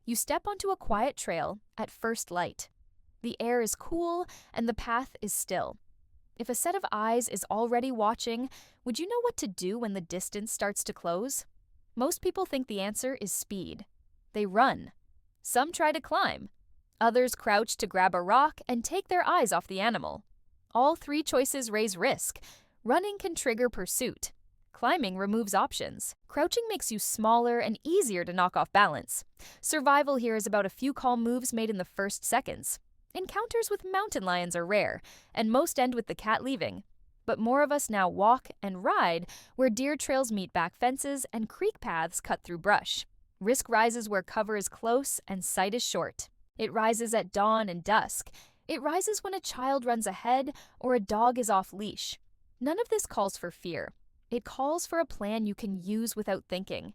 You step onto a quiet trail at first light. The air is cool and the path is still. If a set of eyes is already watching, would you know what to do when the distance starts to close? Most people think the answer is speed. They run. Some try to climb. Others crouch to grab a rock and take their eyes off the animal. All three choices raise risk. Running can trigger pursuit. Climbing removes options. Crouching makes you smaller and easier to knock off balance. Survival here is about a few calm moves made in the first seconds. Encounters with mountain lions are rare, and most end with the cat leaving. But more of us now walk and ride where deer trails meet back fences and creek paths cut through brush. Risk rises where cover is close and sight is short. It rises at dawn and dusk. It rises when a child runs ahead or a dog is off leash. None of this calls for fear. It calls for a plan you can use without thinking.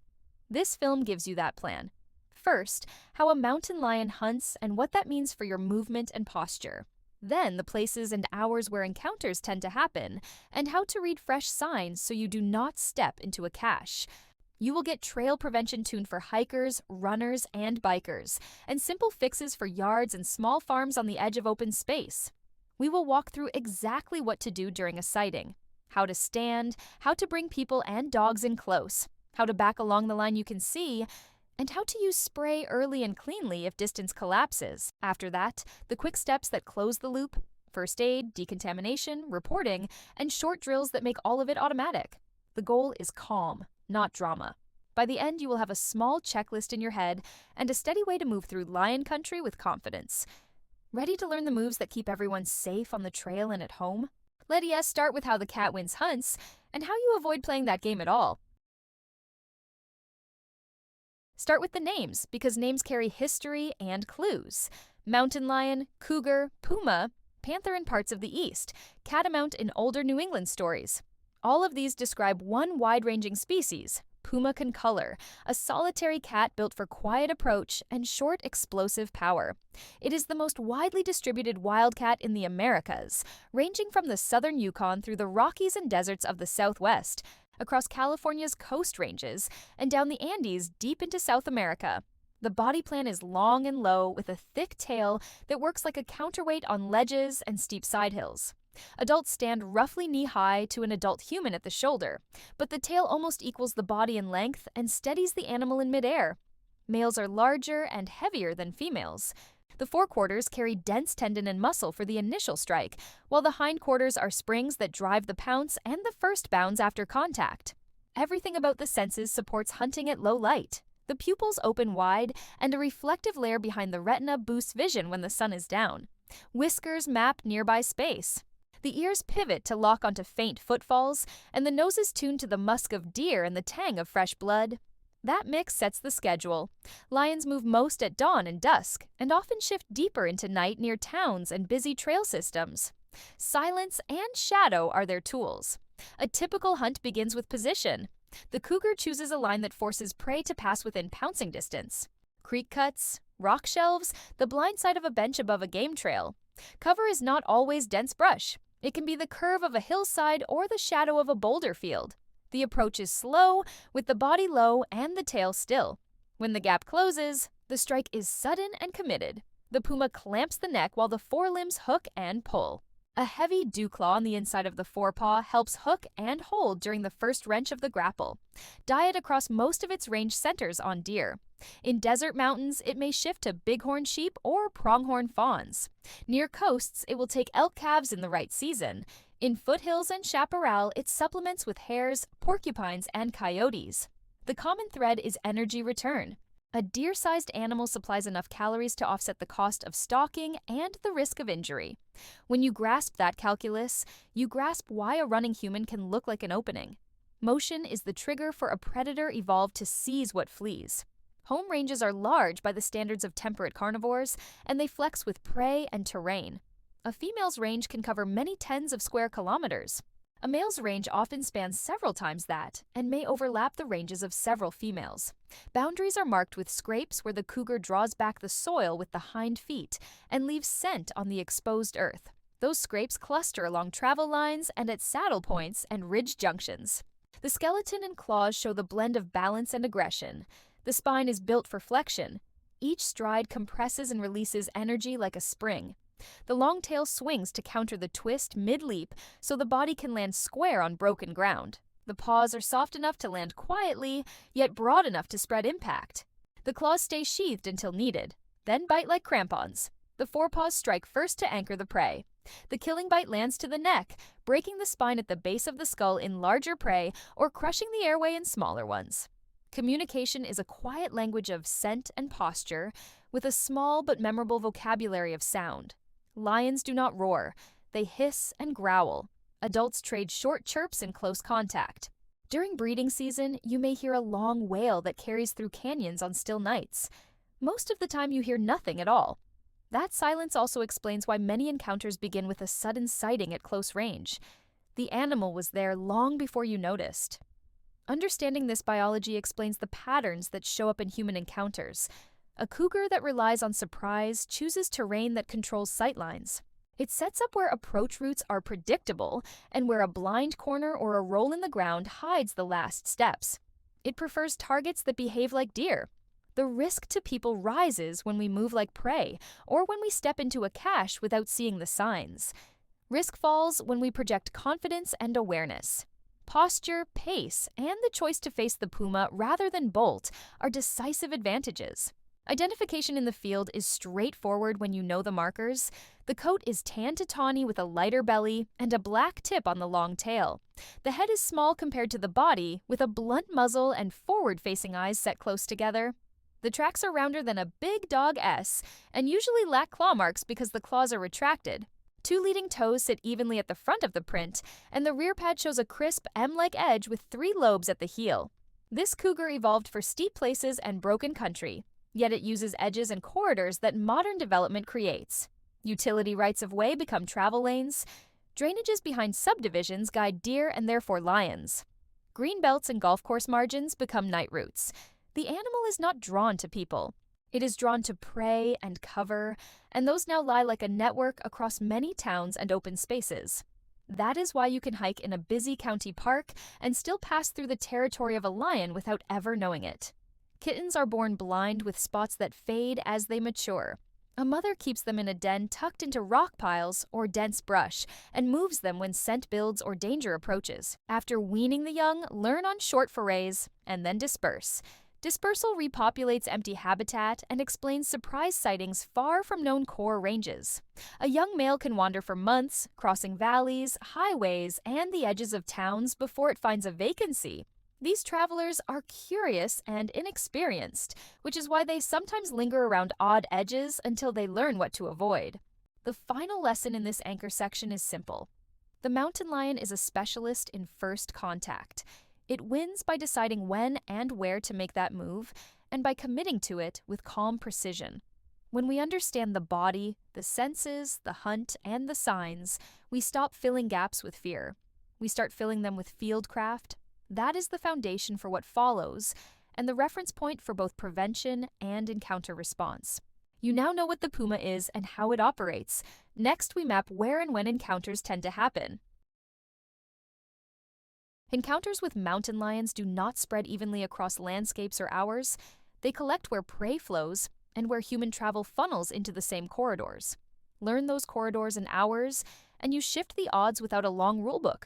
This film gives you that plan. First, how a mountain lion hunts and what that means for your movement and posture. Then, the places and hours where encounters tend to happen, and how to read fresh signs so you do not step into a cache. You will get trail prevention tuned for hikers, runners, and bikers, and simple fixes for yards and small farms on the edge of open space. We will walk through exactly what to do during a sighting. How to stand, how to bring people and dogs in close, how to back along the line you can see, and how to use spray early and cleanly if distance collapses. After that, the quick steps that close the loop: first aid, decontamination, reporting, and short drills that make all of it automatic. The goal is calm, not drama. By the end, you will have a small checklist in your head and a steady way to move through lion country with confidence. Ready to learn the moves that keep everyone safe on the trail and at home? Let's start with how the cat wins hunts and how you avoid playing that game at all. Start with the names, because names carry history and clues. Mountain lion, cougar, puma, panther in parts of the East, catamount in older New England stories. All of these describe one wide-ranging species, Puma concolor, a solitary cat built for quiet approach and short, explosive power. It is the most widely distributed wildcat in the Americas, ranging from the southern Yukon through the Rockies and deserts of the Southwest, across California's coast ranges, and down the Andes deep into South America. The body plan is long and low with a thick tail that works like a counterweight on ledges and steep side hills. Adults stand roughly knee-high to an adult human at the shoulder, but the tail almost equals the body in length and steadies the animal in midair. Males are larger and heavier than females. The forequarters carry dense tendon and muscle for the initial strike, while the hindquarters are springs that drive the pounce and the first bounds after contact. Everything about the senses supports hunting at low light. The pupils open wide, and a reflective layer behind the retina boosts vision when the sun is down. Whiskers map nearby space. The ears pivot to lock onto faint footfalls, and the nose is tuned to the musk of deer and the tang of fresh blood. That mix sets the schedule. Lions move most at dawn and dusk, and often shift deeper into night near towns and busy trail systems. Silence and shadow are their tools. A typical hunt begins with position. The cougar chooses a line that forces prey to pass within pouncing distance. Creek cuts, rock shelves, the blind side of a bench above a game trail. Cover is not always dense brush. It can be the curve of a hillside or the shadow of a boulder field. The approach is slow, with the body low and the tail still. When the gap closes, the strike is sudden and committed. The puma clamps the neck while the forelimbs hook and pull. A heavy dew claw on the inside of the forepaw helps hook and hold during the first wrench of the grapple. Diet across most of its range centers on deer. In desert mountains, it may shift to bighorn sheep or pronghorn fawns. Near coasts, it will take elk calves in the right season. In foothills and chaparral, it supplements with hares, porcupines, and coyotes. The common thread is energy return. A deer-sized animal supplies enough calories to offset the cost of stalking and the risk of injury. When you grasp that calculus, you grasp why a running human can look like an opening. Motion is the trigger for a predator evolved to seize what flees. Home ranges are large by the standards of temperate carnivores, and they flex with prey and terrain. A female's range can cover many tens of square kilometers. A male's range often spans several times that, and may overlap the ranges of several females. Boundaries are marked with scrapes where the cougar draws back the soil with the hind feet and leaves scent on the exposed earth. Those scrapes cluster along travel lines and at saddle points and ridge junctions. The skeleton and claws show the blend of balance and aggression. The spine is built for flexion. each stride compresses and releases energy like a spring. The long tail swings to counter the twist mid-leap so the body can land square on broken ground. The paws are soft enough to land quietly, yet broad enough to spread impact. The claws stay sheathed until needed, then bite like crampons. The forepaws strike first to anchor the prey. The killing bite lands to the neck, breaking the spine at the base of the skull in larger prey or crushing the airway in smaller ones. Communication is a quiet language of scent and posture, with a small but memorable vocabulary of sound. Lions do not roar. They hiss and growl. Adults trade short chirps in close contact. During breeding season, you may hear a long wail that carries through canyons on still nights. Most of the time you hear nothing at all. That silence also explains why many encounters begin with a sudden sighting at close range. The animal was there long before you noticed. Understanding this biology explains the patterns that show up in human encounters. A cougar that relies on surprise chooses terrain that controls sightlines. It sets up where approach routes are predictable and where a blind corner or a roll in the ground hides the last steps. It prefers targets that behave like deer. The risk to people rises when we move like prey or when we step into a cache without seeing the signs. Risk falls when we project confidence and awareness. Posture, pace, and the choice to face the puma rather than bolt are decisive advantages. Identification in the field is straightforward when you know the markers. The coat is tan to tawny with a lighter belly and a black tip on the long tail. The head is small compared to the body, with a blunt muzzle and forward-facing eyes set close together. The tracks are rounder than a big dog S and usually lack claw marks because the claws are retracted. Two leading toes sit evenly at the front of the print, and the rear pad shows a crisp M-like edge with 3 lobes at the heel. This cougar evolved for steep places and broken country, yet it uses edges and corridors that modern development creates. Utility rights-of-way become travel lanes. Drainages behind subdivisions guide deer and therefore lions. Green belts and golf course margins become night routes. The animal is not drawn to people. It is drawn to prey and cover, and those now lie like a network across many towns and open spaces. That is why you can hike in a busy county park and still pass through the territory of a lion without ever knowing it. Kittens are born blind with spots that fade as they mature. A mother keeps them in a den tucked into rock piles or dense brush and moves them when scent builds or danger approaches. After weaning the young, learn on short forays and then disperse. Dispersal repopulates empty habitat and explains surprise sightings far from known core ranges. A young male can wander for months, crossing valleys, highways, and the edges of towns before it finds a vacancy. These travelers are curious and inexperienced, which is why they sometimes linger around odd edges until they learn what to avoid. The final lesson in this anchor section is simple. The mountain lion is a specialist in first contact. It wins by deciding when and where to make that move, and by committing to it with calm precision. When we understand the body, the senses, the hunt, and the signs, we stop filling gaps with fear. We start filling them with fieldcraft. That is the foundation for what follows, and the reference point for both prevention and encounter response. You now know what the puma is and how it operates. Next, we map where and when encounters tend to happen. Encounters with mountain lions do not spread evenly across landscapes or hours. They collect where prey flows and where human travel funnels into the same corridors. Learn those corridors and hours, and you shift the odds without a long rulebook.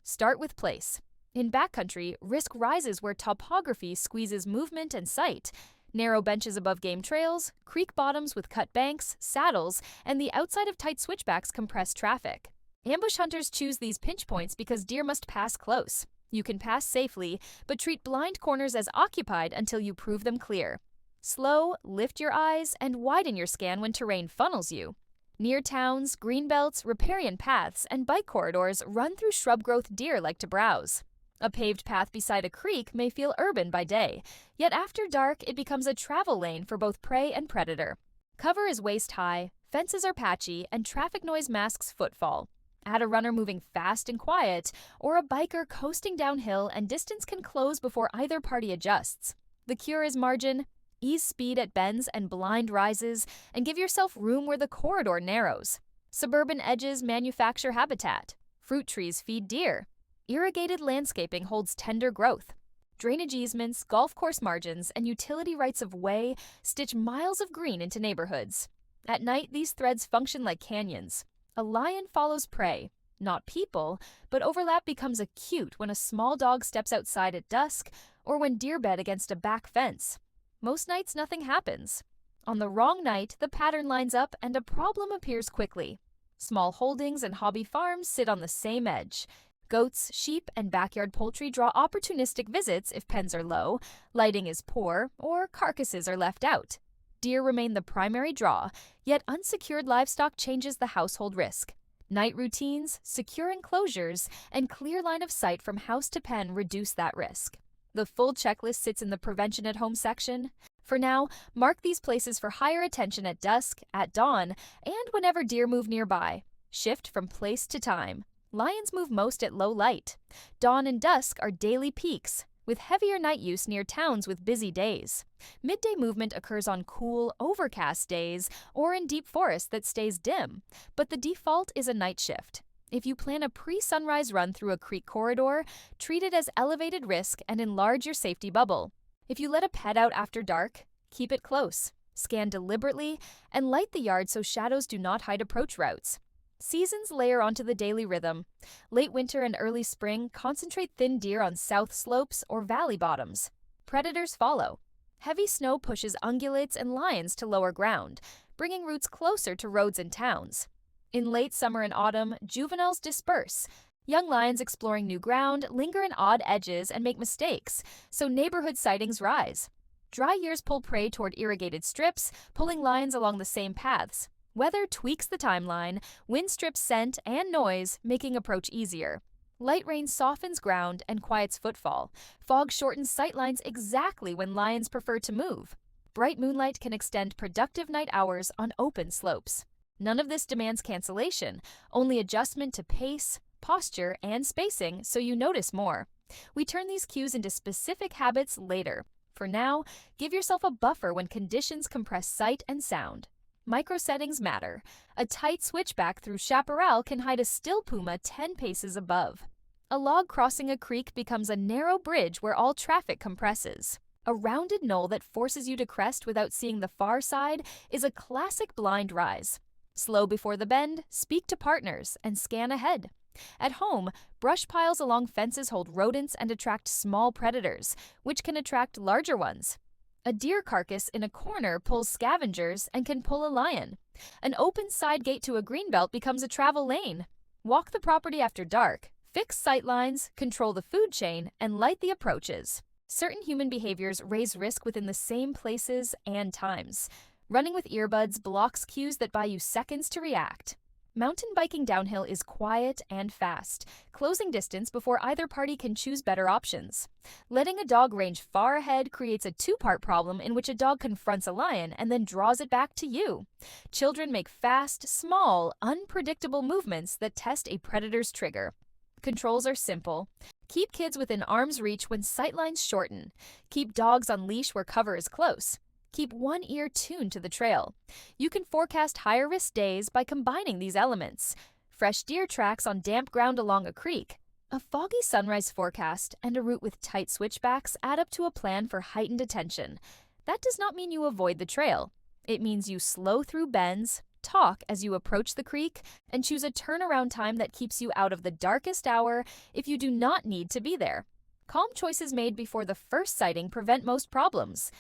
Start with place. In backcountry, risk rises where topography squeezes movement and sight. Narrow benches above game trails, creek bottoms with cut banks, saddles, and the outside of tight switchbacks compress traffic. Ambush hunters choose these pinch points because deer must pass close. You can pass safely, but treat blind corners as occupied until you prove them clear. Slow, lift your eyes, and widen your scan when terrain funnels you. Near towns, greenbelts, riparian paths, and bike corridors run through shrub growth deer like to browse. A paved path beside a creek may feel urban by day, yet after dark it becomes a travel lane for both prey and predator. Cover is waist-high, fences are patchy, and traffic noise masks footfall. Add a runner moving fast and quiet, or a biker coasting downhill and distance can close before either party adjusts. The cure is margin. Ease speed at bends and blind rises, and give yourself room where the corridor narrows. Suburban edges manufacture habitat. Fruit trees feed deer. Irrigated landscaping holds tender growth. Drainage easements, golf course margins, and utility rights of way stitch miles of green into neighborhoods. At night, these threads function like canyons. A lion follows prey, not people, but overlap becomes acute when a small dog steps outside at dusk or when deer bed against a back fence. Most nights, nothing happens. On the wrong night, the pattern lines up and a problem appears quickly. Small holdings and hobby farms sit on the same edge. Goats, sheep, and backyard poultry draw opportunistic visits if pens are low, lighting is poor, or carcasses are left out. Deer remain the primary draw, yet unsecured livestock changes the household risk. Night routines, secure enclosures, and clear line of sight from house to pen reduce that risk. The full checklist sits in the Prevention at Home section. For now, mark these places for higher attention at dusk, at dawn, and whenever deer move nearby. Shift from place to time. Lions move most at low light. Dawn and dusk are daily peaks, with heavier night use near towns with busy days. Midday movement occurs on cool, overcast days or in deep forest that stays dim, but the default is a night shift. If you plan a pre-sunrise run through a creek corridor, treat it as elevated risk and enlarge your safety bubble. If you let a pet out after dark, keep it close. Scan deliberately and light the yard so shadows do not hide approach routes. Seasons layer onto the daily rhythm. Late winter and early spring concentrate thin deer on south slopes or valley bottoms. Predators follow. Heavy snow pushes ungulates and lions to lower ground, bringing routes closer to roads and towns. In late summer and autumn, juveniles disperse. Young lions exploring new ground linger in odd edges and make mistakes, so neighborhood sightings rise. Dry years pull prey toward irrigated strips, pulling lions along the same paths. Weather tweaks the timeline, wind strips scent and noise, making approach easier. Light rain softens ground and quiets footfall. Fog shortens sightlines exactly when lions prefer to move. Bright moonlight can extend productive night hours on open slopes. None of this demands cancellation, only adjustment to pace, posture, and spacing so you notice more. We turn these cues into specific habits later. For now, give yourself a buffer when conditions compress sight and sound. Micro settings matter. A tight switchback through chaparral can hide a still puma 10 paces above. A log crossing a creek becomes a narrow bridge where all traffic compresses. A rounded knoll that forces you to crest without seeing the far side is a classic blind rise. Slow before the bend, speak to partners, and scan ahead. At home, brush piles along fences hold rodents and attract small predators, which can attract larger ones. A deer carcass in a corner pulls scavengers and can pull a lion. An open side gate to a greenbelt becomes a travel lane. Walk the property after dark, fix sight lines, control the food chain, and light the approaches. Certain human behaviors raise risk within the same places and times. Running with earbuds blocks cues that buy you seconds to react. Mountain biking downhill is quiet and fast, closing distance before either party can choose better options. Letting a dog range far ahead creates a two-part problem in which a dog confronts a lion and then draws it back to you. Children make fast, small, unpredictable movements that test a predator's trigger. Controls are simple. Keep kids within arm's reach when sightlines shorten. Keep dogs on leash where cover is close. Keep one ear tuned to the trail. You can forecast higher risk days by combining these elements. Fresh deer tracks on damp ground along a creek. A foggy sunrise forecast and a route with tight switchbacks add up to a plan for heightened attention. That does not mean you avoid the trail. It means you slow through bends, talk as you approach the creek, and choose a turnaround time that keeps you out of the darkest hour if you do not need to be there. Calm choices made before the first sighting prevent most problems.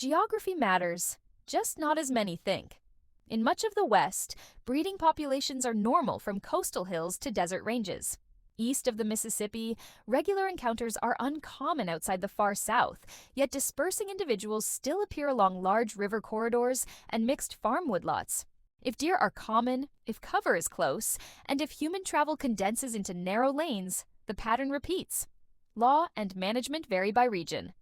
Geography matters, just not as many think. In much of the West, breeding populations are normal from coastal hills to desert ranges. East of the Mississippi, regular encounters are uncommon outside the far south, yet dispersing individuals still appear along large river corridors and mixed farm woodlots. If deer are common, if cover is close, and if human travel condenses into narrow lanes, the pattern repeats. Law and management vary by region.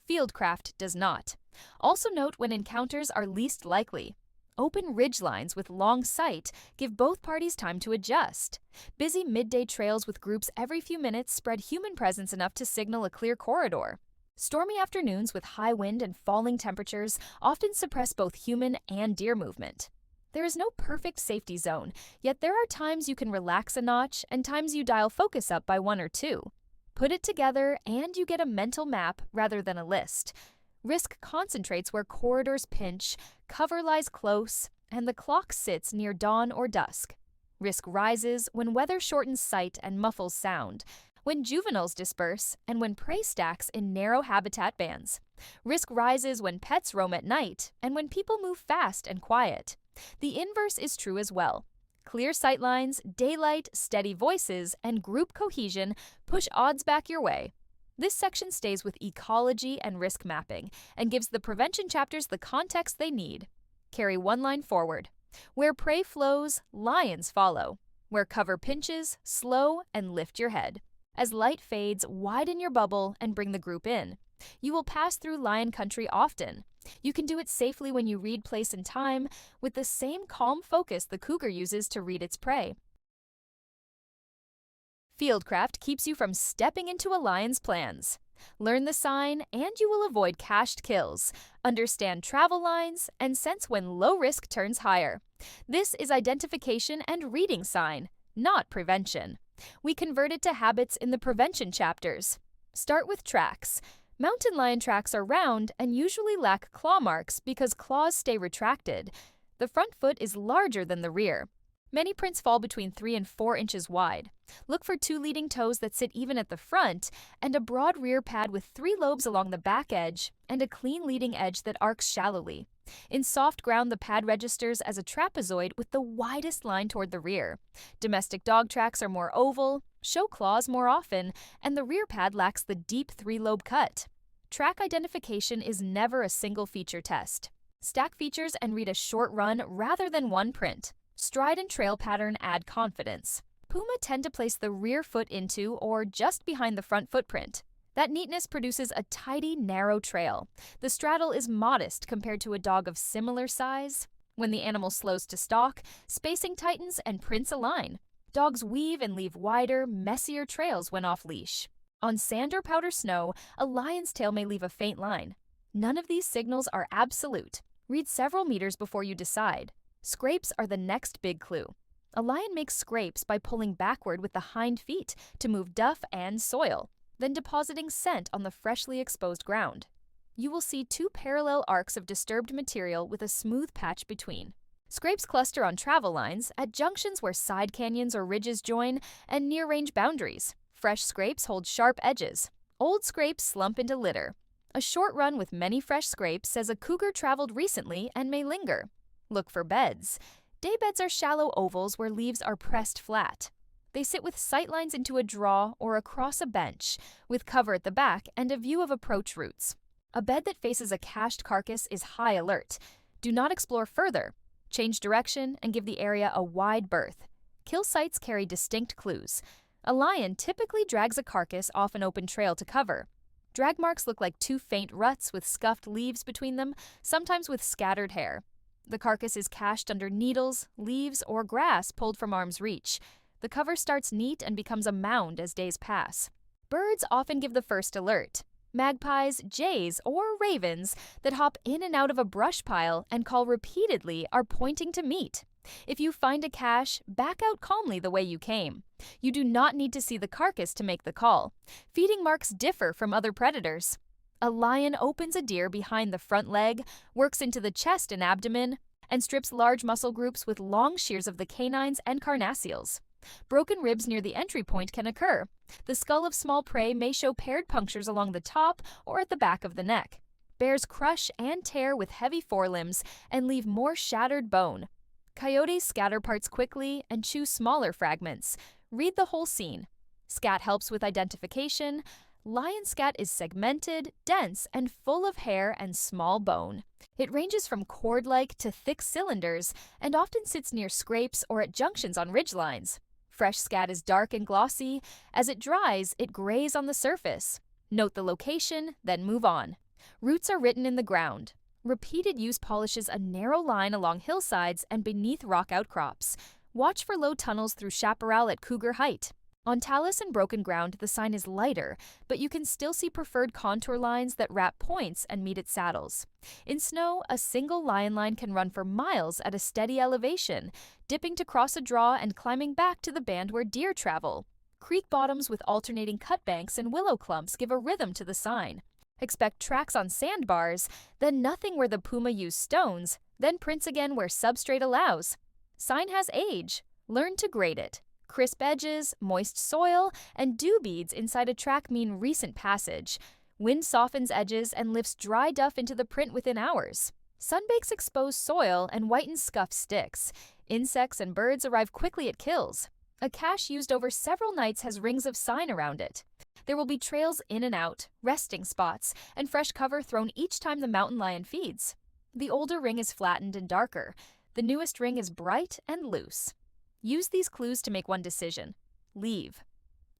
Fieldcraft does not. Also note when encounters are least likely. Open ridgelines with long sight give both parties time to adjust. Busy midday trails with groups every few minutes spread human presence enough to signal a clear corridor. Stormy afternoons with high wind and falling temperatures often suppress both human and deer movement. There is no perfect safety zone, yet there are times you can relax a notch and times you dial focus up by 1 or 2. Put it together and you get a mental map rather than a list. Risk concentrates where corridors pinch, cover lies close, and the clock sits near dawn or dusk. Risk rises when weather shortens sight and muffles sound, when juveniles disperse, and when prey stacks in narrow habitat bands. Risk rises when pets roam at night and when people move fast and quiet. The inverse is true as well. Clear sightlines, daylight, steady voices, and group cohesion push odds back your way. This section stays with ecology and risk mapping and gives the prevention chapters the context they need. Carry one line forward. Where prey flows, lions follow. Where cover pinches, slow and lift your head. As light fades, widen your bubble and bring the group in. You will pass through lion country often. You can do it safely when you read place and time with the same calm focus the cougar uses to read its prey. Fieldcraft keeps you from stepping into a lion's plans. Learn the sign and you will avoid cached kills, understand travel lines, and sense when low risk turns higher. This is identification and reading sign, not prevention. We convert it to habits in the prevention chapters. Start with tracks. Mountain lion tracks are round and usually lack claw marks because claws stay retracted. The front foot is larger than the rear. Many prints fall between 3 and 4 inches wide. Look for 2 leading toes that sit even at the front and a broad rear pad with 3 lobes along the back edge and a clean leading edge that arcs shallowly. In soft ground, the pad registers as a trapezoid with the widest line toward the rear. Domestic dog tracks are more oval, show claws more often, and the rear pad lacks the deep 3-lobe cut. Track identification is never a single feature test. Stack features and read a short run rather than one print. Stride and trail pattern add confidence. Puma tend to place the rear foot into or just behind the front footprint. That neatness produces a tidy, narrow trail. The straddle is modest compared to a dog of similar size. When the animal slows to stalk, spacing tightens and prints align. Dogs weave and leave wider, messier trails when off-leash. On sand or powder snow, a lion's tail may leave a faint line. None of these signals are absolute. Read several meters before you decide. Scrapes are the next big clue. A lion makes scrapes by pulling backward with the hind feet to move duff and soil, then depositing scent on the freshly exposed ground. You will see 2 parallel arcs of disturbed material with a smooth patch between. Scrapes cluster on travel lines, at junctions where side canyons or ridges join, and near range boundaries. Fresh scrapes hold sharp edges. Old scrapes slump into litter. A short run with many fresh scrapes says a cougar traveled recently and may linger. Look for beds. Daybeds are shallow ovals where leaves are pressed flat. They sit with sightlines into a draw or across a bench, with cover at the back and a view of approach routes. A bed that faces a cached carcass is high alert. Do not explore further. Change direction and give the area a wide berth. Kill sites carry distinct clues. A lion typically drags a carcass off an open trail to cover. Drag marks look like 2 faint ruts with scuffed leaves between them, sometimes with scattered hair. The carcass is cached under needles, leaves, or grass pulled from arm's reach. The cover starts neat and becomes a mound as days pass. Birds often give the first alert. Magpies, jays, or ravens that hop in and out of a brush pile and call repeatedly are pointing to meat. If you find a cache, back out calmly the way you came. You do not need to see the carcass to make the call. Feeding marks differ from other predators. A lion opens a deer behind the front leg, works into the chest and abdomen, and strips large muscle groups with long shears of the canines and carnassials. Broken ribs near the entry point can occur. The skull of small prey may show paired punctures along the top or at the back of the neck. Bears crush and tear with heavy forelimbs and leave more shattered bone. Coyotes scatter parts quickly and chew smaller fragments. Read the whole scene. Scat helps with identification. Lion scat is segmented, dense, and full of hair and small bone. It ranges from cord-like to thick cylinders and often sits near scrapes or at junctions on ridgelines. Fresh scat is dark and glossy. As it dries, it grays on the surface. Note the location, then move on. Roots are written in the ground. Repeated use polishes a narrow line along hillsides and beneath rock outcrops. Watch for low tunnels through chaparral at cougar height. On talus and broken ground, the sign is lighter, but you can still see preferred contour lines that wrap points and meet at saddles. In snow, a single lion line can run for miles at a steady elevation, dipping to cross a draw and climbing back to the band where deer travel. Creek bottoms with alternating cut banks and willow clumps give a rhythm to the sign. Expect tracks on sandbars, then nothing where the puma used stones, then prints again where substrate allows. Sign has age. Learn to grade it. Crisp edges, moist soil, and dew beads inside a track mean recent passage. Wind softens edges and lifts dry duff into the print within hours. Sunbakes expose soil and whitens scuffed sticks. Insects and birds arrive quickly at kills. A cache used over several nights has rings of sign around it. There will be trails in and out, resting spots, and fresh cover thrown each time the mountain lion feeds. The older ring is flattened and darker. The newest ring is bright and loose. Use these clues to make one decision. Leave.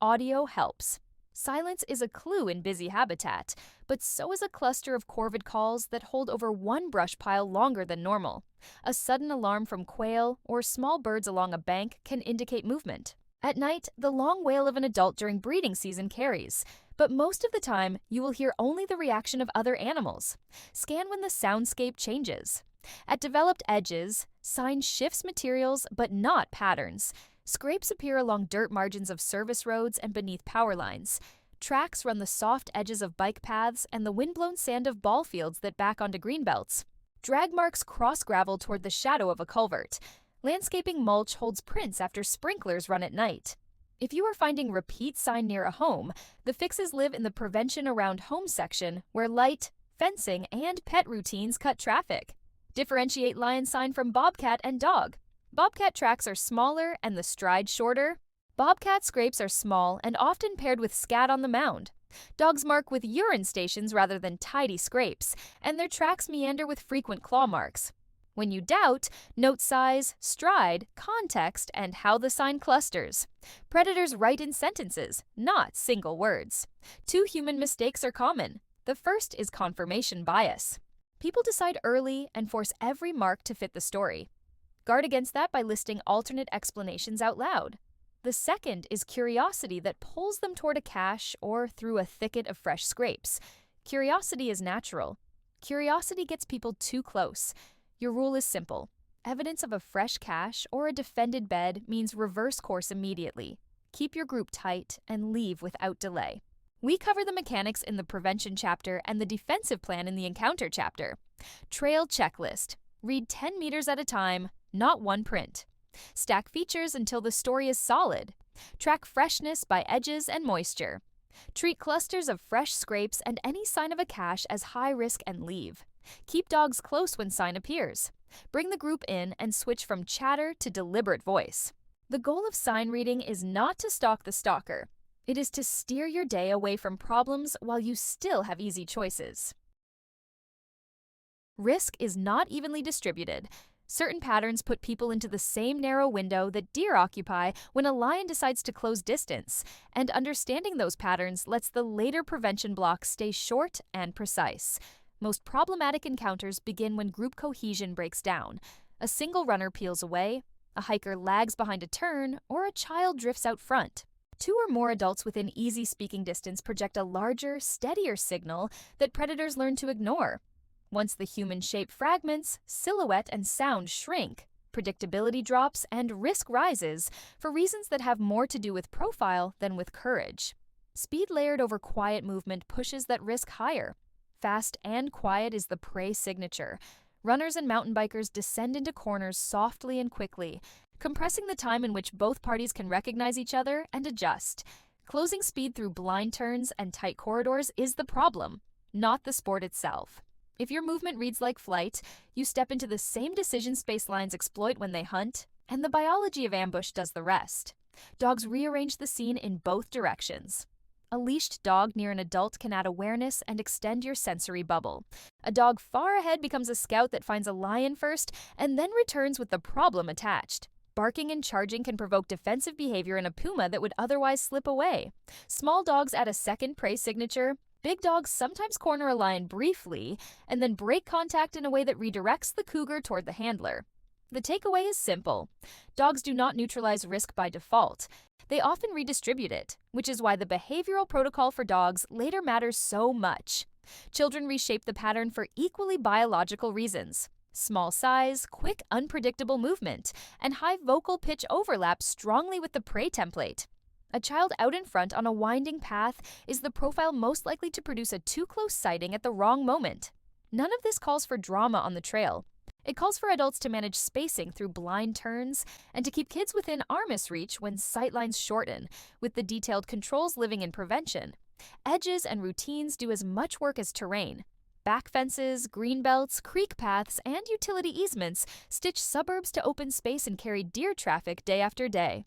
Audio helps. Silence is a clue in busy habitat, but so is a cluster of corvid calls that hold over one brush pile longer than normal. A sudden alarm from quail or small birds along a bank can indicate movement. At night, the long wail of an adult during breeding season carries, but most of the time, you will hear only the reaction of other animals. Scan when the soundscape changes. At developed edges, sign shifts materials but not patterns. Scrapes appear along dirt margins of service roads and beneath power lines. Tracks run the soft edges of bike paths and the windblown sand of ball fields that back onto greenbelts. Drag marks cross gravel toward the shadow of a culvert. Landscaping mulch holds prints after sprinklers run at night. If you are finding repeat sign near a home, the fixes live in the prevention around home section where light, fencing, and pet routines cut traffic. Differentiate lion sign from bobcat and dog. Bobcat tracks are smaller and the stride shorter. Bobcat scrapes are small and often paired with scat on the mound. Dogs mark with urine stations rather than tidy scrapes, and their tracks meander with frequent claw marks. When you doubt, note size, stride, context, and how the sign clusters. Predators write in sentences, not single words. 2 human mistakes are common. The first is confirmation bias. People decide early and force every mark to fit the story. Guard against that by listing alternate explanations out loud. The second is curiosity that pulls them toward a cache or through a thicket of fresh scrapes. Curiosity is natural. Curiosity gets people too close. Your rule is simple. Evidence of a fresh cache or a defended bed means reverse course immediately. Keep your group tight and leave without delay. We cover the mechanics in the prevention chapter and the defensive plan in the encounter chapter. Trail checklist. Read 10 meters at a time, not one print. Stack features until the story is solid. Track freshness by edges and moisture. Treat clusters of fresh scrapes and any sign of a cache as high risk and leave. Keep dogs close when sign appears. Bring the group in and switch from chatter to deliberate voice. The goal of sign reading is not to stalk the stalker. It is to steer your day away from problems while you still have easy choices. Risk is not evenly distributed. Certain patterns put people into the same narrow window that deer occupy when a lion decides to close distance, and understanding those patterns lets the later prevention block stay short and precise. Most problematic encounters begin when group cohesion breaks down. A single runner peels away, a hiker lags behind a turn, or a child drifts out front. 2 or more adults within easy speaking distance project a larger, steadier signal that predators learn to ignore. Once the human shape fragments, silhouette and sound shrink, predictability drops, and risk rises for reasons that have more to do with profile than with courage. Speed layered over quiet movement pushes that risk higher. Fast and quiet is the prey signature. Runners and mountain bikers descend into corners softly and quickly, compressing the time in which both parties can recognize each other and adjust. Closing speed through blind turns and tight corridors is the problem, not the sport itself. If your movement reads like flight, you step into the same decision space lines exploit when they hunt, and the biology of ambush does the rest. Dogs rearrange the scene in both directions. A leashed dog near an adult can add awareness and extend your sensory bubble. A dog far ahead becomes a scout that finds a lion first and then returns with the problem attached. Barking and charging can provoke defensive behavior in a puma that would otherwise slip away. Small dogs add a second prey signature. Big dogs sometimes corner a lion briefly and then break contact in a way that redirects the cougar toward the handler. The takeaway is simple. Dogs do not neutralize risk by default. They often redistribute it, which is why the behavioral protocol for dogs later matters so much. Children reshape the pattern for equally biological reasons. Small size, quick, unpredictable movement, and high vocal pitch overlap strongly with the prey template. A child out in front on a winding path is the profile most likely to produce a too close sighting at the wrong moment. None of this calls for drama on the trail. It calls for adults to manage spacing through blind turns and to keep kids within arm's reach when sightlines shorten, with the detailed controls living in prevention. Edges and routines do as much work as terrain. Back fences, green belts, creek paths, and utility easements stitch suburbs to open space and carry deer traffic day after day.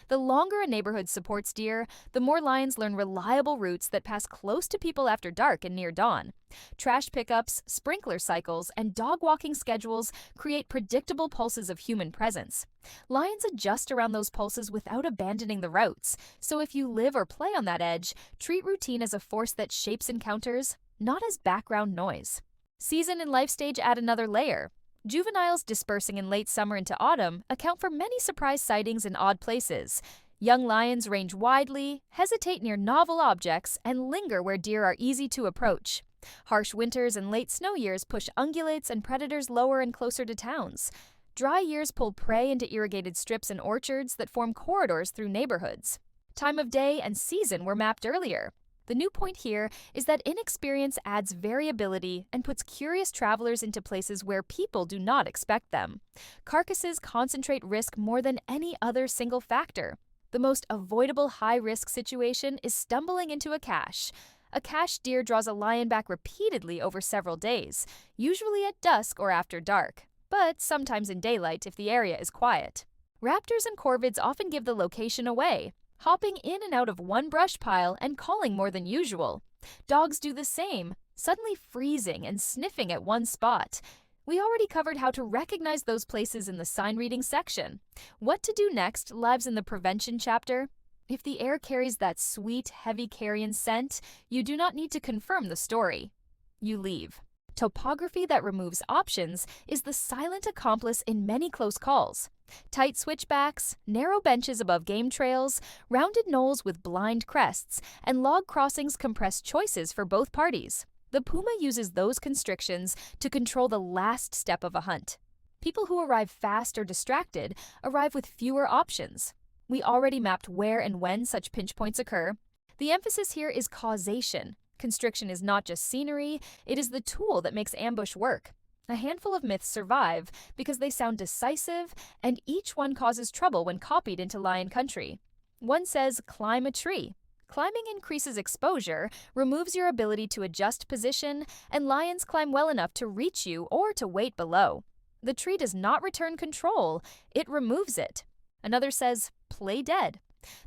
The longer a neighborhood supports deer, the more lions learn reliable routes that pass close to people after dark and near dawn. Trash pickups, sprinkler cycles, and dog walking schedules create predictable pulses of human presence. Lions adjust around those pulses without abandoning the routes, so if you live or play on that edge, treat routine as a force that shapes encounters, not as background noise. Season and life stage add another layer. Juveniles dispersing in late summer into autumn account for many surprise sightings in odd places. Young lions range widely, hesitate near novel objects, and linger where deer are easy to approach. Harsh winters and late snow years push ungulates and predators lower and closer to towns. Dry years pull prey into irrigated strips and orchards that form corridors through neighborhoods. Time of day and season were mapped earlier. The new point here is that inexperience adds variability and puts curious travelers into places where people do not expect them. Carcasses concentrate risk more than any other single factor. The most avoidable high-risk situation is stumbling into a cache. A cache deer draws a lion back repeatedly over several days, usually at dusk or after dark, but sometimes in daylight if the area is quiet. Raptors and corvids often give the location away, hopping in and out of one brush pile and calling more than usual. Dogs do the same, suddenly freezing and sniffing at one spot. We already covered how to recognize those places in the sign reading section. What to do next lives in the prevention chapter. If the air carries that sweet, heavy carrion scent, you do not need to confirm the story. You leave. Topography that removes options is the silent accomplice in many close calls. Tight switchbacks, narrow benches above game trails, rounded knolls with blind crests, and log crossings compress choices for both parties. The puma uses those constrictions to control the last step of a hunt. People who arrive fast or distracted arrive with fewer options. We already mapped where and when such pinch points occur. The emphasis here is causation. Constriction is not just scenery, it is the tool that makes ambush work. A handful of myths survive because they sound decisive, and each one causes trouble when copied into lion country. One says, climb a tree. Climbing increases exposure, removes your ability to adjust position, and lions climb well enough to reach you or to wait below. The tree does not return control, it removes it. Another says, play dead.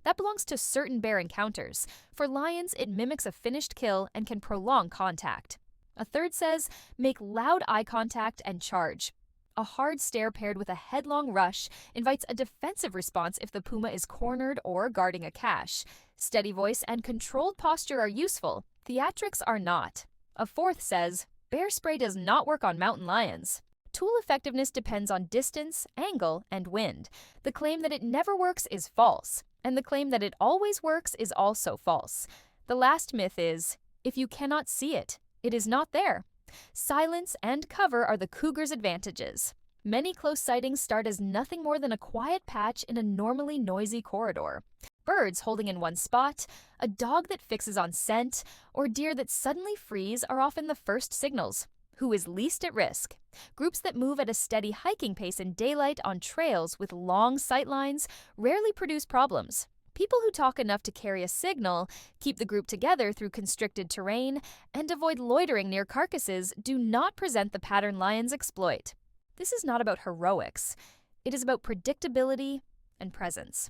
That belongs to certain bear encounters. For lions, it mimics a finished kill and can prolong contact. A third says, make loud eye contact and charge. A hard stare paired with a headlong rush invites a defensive response if the puma is cornered or guarding a cache. Steady voice and controlled posture are useful. Theatrics are not. A fourth says, bear spray does not work on mountain lions. Tool effectiveness depends on distance, angle, and wind. The claim that it never works is false, and the claim that it always works is also false. The last myth is, if you cannot see it, it is not there. Silence and cover are the cougar's advantages. Many close sightings start as nothing more than a quiet patch in a normally noisy corridor. Birds holding in one spot, a dog that fixes on scent, or deer that suddenly freeze are often the first signals. Who is least at risk? Groups that move at a steady hiking pace in daylight on trails with long sight lines rarely produce problems. People who talk enough to carry a signal, keep the group together through constricted terrain, and avoid loitering near carcasses do not present the pattern lions exploit. This is not about heroics. It is about predictability and presence.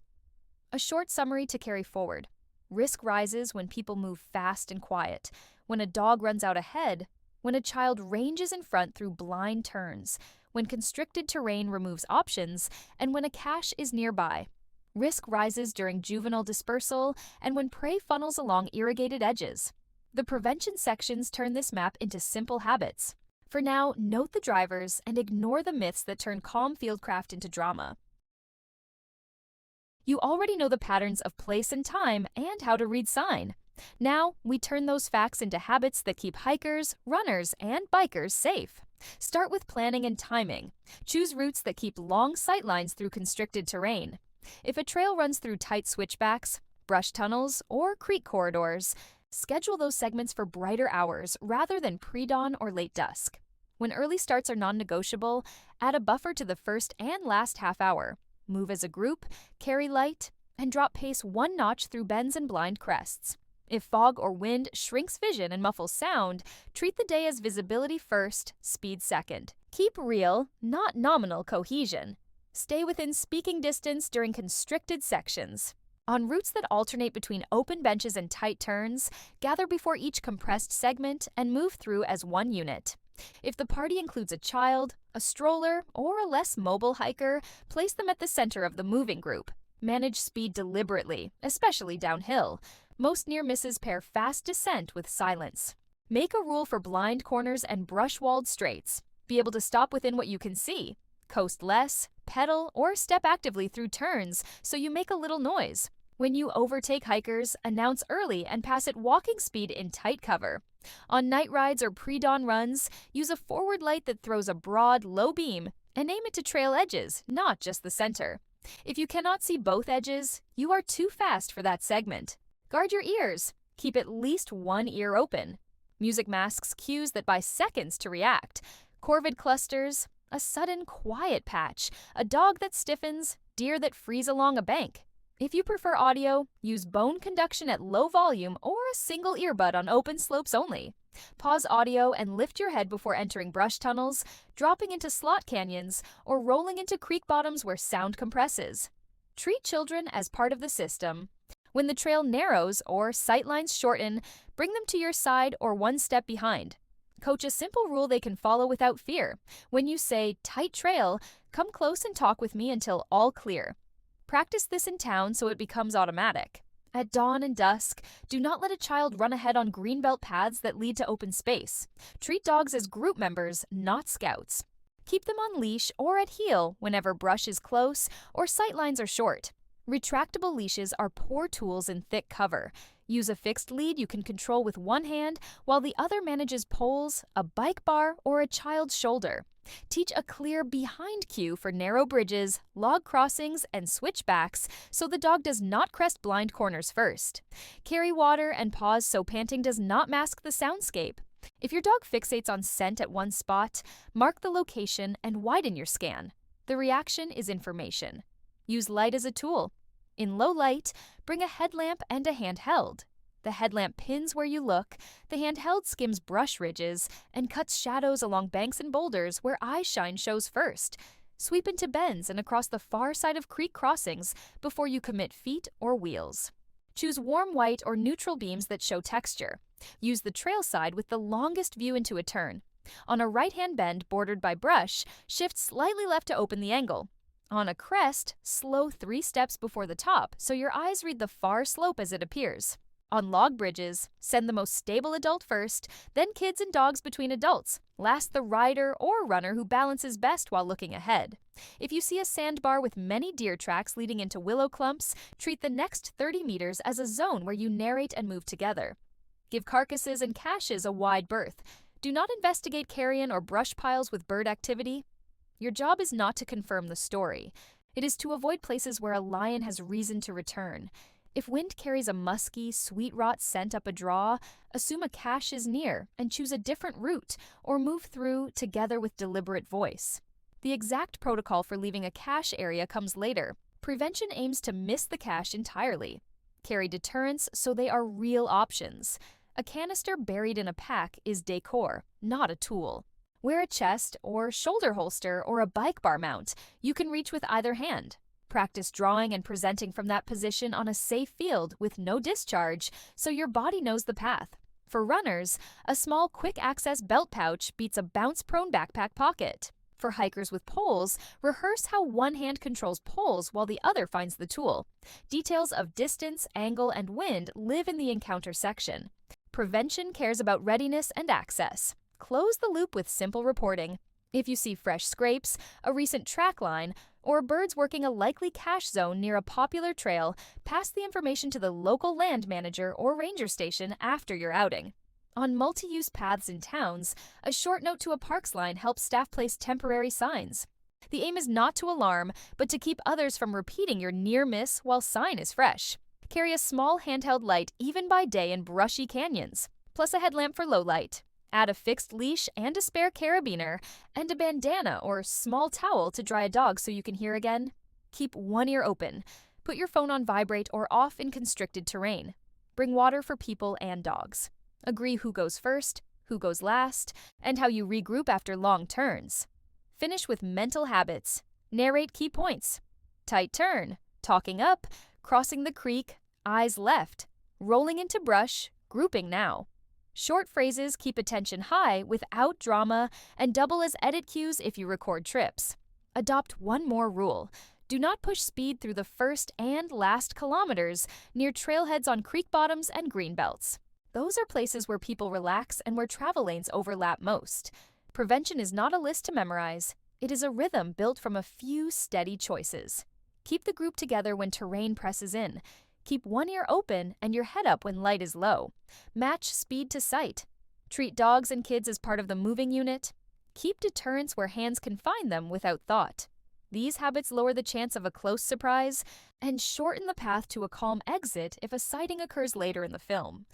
A short summary to carry forward. Risk rises when people move fast and quiet, when a dog runs out ahead, when a child ranges in front through blind turns, when constricted terrain removes options, and when a cache is nearby. Risk rises during juvenile dispersal and when prey funnels along irrigated edges. The prevention sections turn this map into simple habits. For now, note the drivers and ignore the myths that turn calm fieldcraft into drama. You already know the patterns of place and time and how to read sign. Now, we turn those facts into habits that keep hikers, runners, and bikers safe. Start with planning and timing. Choose routes that keep long sight lines through constricted terrain. If a trail runs through tight switchbacks, brush tunnels, or creek corridors. Schedule those segments for brighter hours rather than pre-dawn or late dusk. When early starts are non-negotiable, add a buffer to the first and last half hour. Move as a group, carry light, and drop pace one notch through bends and blind crests. If fog or wind shrinks vision and muffles sound, treat the day as visibility first, speed second. Keep real, not nominal cohesion. Stay within speaking distance during constricted sections. On routes that alternate between open benches and tight turns, gather before each compressed segment and move through as one unit. If the party includes a child, a stroller, or a less mobile hiker, place them at the center of the moving group. Manage speed deliberately, especially downhill. Most near misses pair fast descent with silence. Make a rule for blind corners and brush-walled straights. Be able to stop within what you can see. Coast less, pedal, or step actively through turns so you make a little noise. When you overtake hikers, announce early and pass at walking speed in tight cover. On night rides or pre-dawn runs, use a forward light that throws a broad, low beam and aim it to trail edges, not just the center. If you cannot see both edges, you are too fast for that segment. Guard your ears. Keep at least one ear open. Music masks cues that buy seconds to react. Corvid clusters, a sudden quiet patch, a dog that stiffens, deer that freeze along a bank. If you prefer audio, use bone conduction at low volume or a single earbud on open slopes only. Pause audio and lift your head before entering brush tunnels, dropping into slot canyons, or rolling into creek bottoms where sound compresses. Treat children as part of the system. When the trail narrows or sight lines shorten, bring them to your side or one step behind. Coach a simple rule they can follow without fear. When you say, "tight trail," come close and talk with me until all clear. Practice this in town so it becomes automatic. At dawn and dusk, do not let a child run ahead on greenbelt paths that lead to open space. Treat dogs as group members, not scouts. Keep them on leash or at heel whenever brush is close or sight lines are short. Retractable leashes are poor tools in thick cover. Use a fixed lead you can control with one hand while the other manages poles, a bike bar, or a child's shoulder. Teach a clear behind cue for narrow bridges, log crossings, and switchbacks so the dog does not crest blind corners first. Carry water and pause so panting does not mask the soundscape. If your dog fixates on scent at one spot, mark the location and widen your scan. The reaction is information. Use light as a tool. In low light, bring a headlamp and a handheld. The headlamp pins where you look, the handheld skims brush ridges, and cuts shadows along banks and boulders where eye shine shows first. Sweep into bends and across the far side of creek crossings before you commit feet or wheels. Choose warm white or neutral beams that show texture. Use the trail side with the longest view into a turn. On a right-hand bend bordered by brush, shift slightly left to open the angle. On a crest, slow 3 steps before the top so your eyes read the far slope as it appears. On log bridges, send the most stable adult first, then kids and dogs between adults. Last the rider or runner who balances best while looking ahead. If you see a sandbar with many deer tracks leading into willow clumps, treat the next 30 meters as a zone where you narrate and move together. Give carcasses and caches a wide berth. Do not investigate carrion or brush piles with bird activity. Your job is not to confirm the story. It is to avoid places where a lion has reason to return. If wind carries a musky, sweet rot scent up a draw, assume a cache is near and choose a different route or move through together with deliberate voice. The exact protocol for leaving a cache area comes later. Prevention aims to miss the cache entirely. Carry deterrents so they are real options. A canister buried in a pack is decor, not a tool. Wear a chest or shoulder holster or a bike bar mount you can reach with either hand. Practice drawing and presenting from that position on a safe field with no discharge so your body knows the path. For runners, a small quick-access belt pouch beats a bounce-prone backpack pocket. For hikers with poles, rehearse how one hand controls poles while the other finds the tool. Details of distance, angle, and wind live in the encounter section. Prevention cares about readiness and access. Close the loop with simple reporting. If you see fresh scrapes, a recent track line, or birds working a likely cache zone near a popular trail, pass the information to the local land manager or ranger station after your outing. On multi-use paths in towns, a short note to a parks line helps staff place temporary signs. The aim is not to alarm, but to keep others from repeating your near miss while sign is fresh. Carry a small handheld light even by day in brushy canyons, plus a headlamp for low light. Add a fixed leash and a spare carabiner, and a bandana or small towel to dry a dog so you can hear again. Keep one ear open. Put your phone on vibrate or off in constricted terrain. Bring water for people and dogs. Agree who goes first, who goes last, and how you regroup after long turns. Finish with mental habits. Narrate key points. Tight turn, talking up, crossing the creek, eyes left, rolling into brush, grouping now. Short phrases keep attention high without drama and double as edit cues if you record trips. Adopt one more rule. Do not push speed through the first and last kilometers near trailheads on creek bottoms and green belts. Those are places where people relax and where travel lanes overlap most. Prevention is not a list to memorize. It is a rhythm built from a few steady choices. Keep the group together when terrain presses in. Keep one ear open and your head up when light is low. Match speed to sight. Treat dogs and kids as part of the moving unit. Keep deterrence where hands can find them without thought. These habits lower the chance of a close surprise and shorten the path to a calm exit if a sighting occurs later in the film.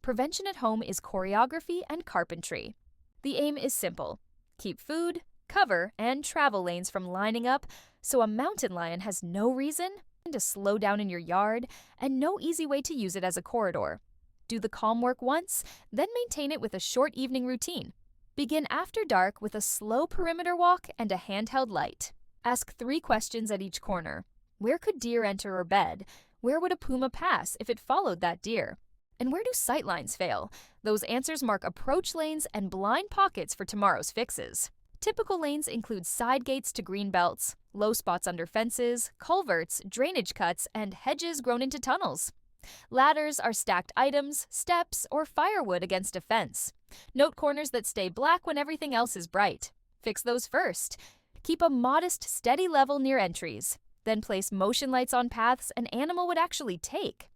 Prevention at home is choreography and carpentry. The aim is simple. Keep food, cover, and travel lanes from lining up so a mountain lion has no reason to slow down in your yard and no easy way to use it as a corridor. Do the calm work once, then maintain it with a short evening routine. Begin after dark with a slow perimeter walk and a handheld light. Ask 3 questions at each corner. Where could deer enter or bed? Where would a puma pass if it followed that deer? And where do sightlines fail? Those answers mark approach lanes and blind pockets for tomorrow's fixes. Typical lanes include side gates to green belts, low spots under fences, culverts, drainage cuts, and hedges grown into tunnels. Ladders are stacked items, steps, or firewood against a fence. Note corners that stay black when everything else is bright. Fix those first. Keep a modest, steady level near entries. Then place motion lights on paths an animal would actually take.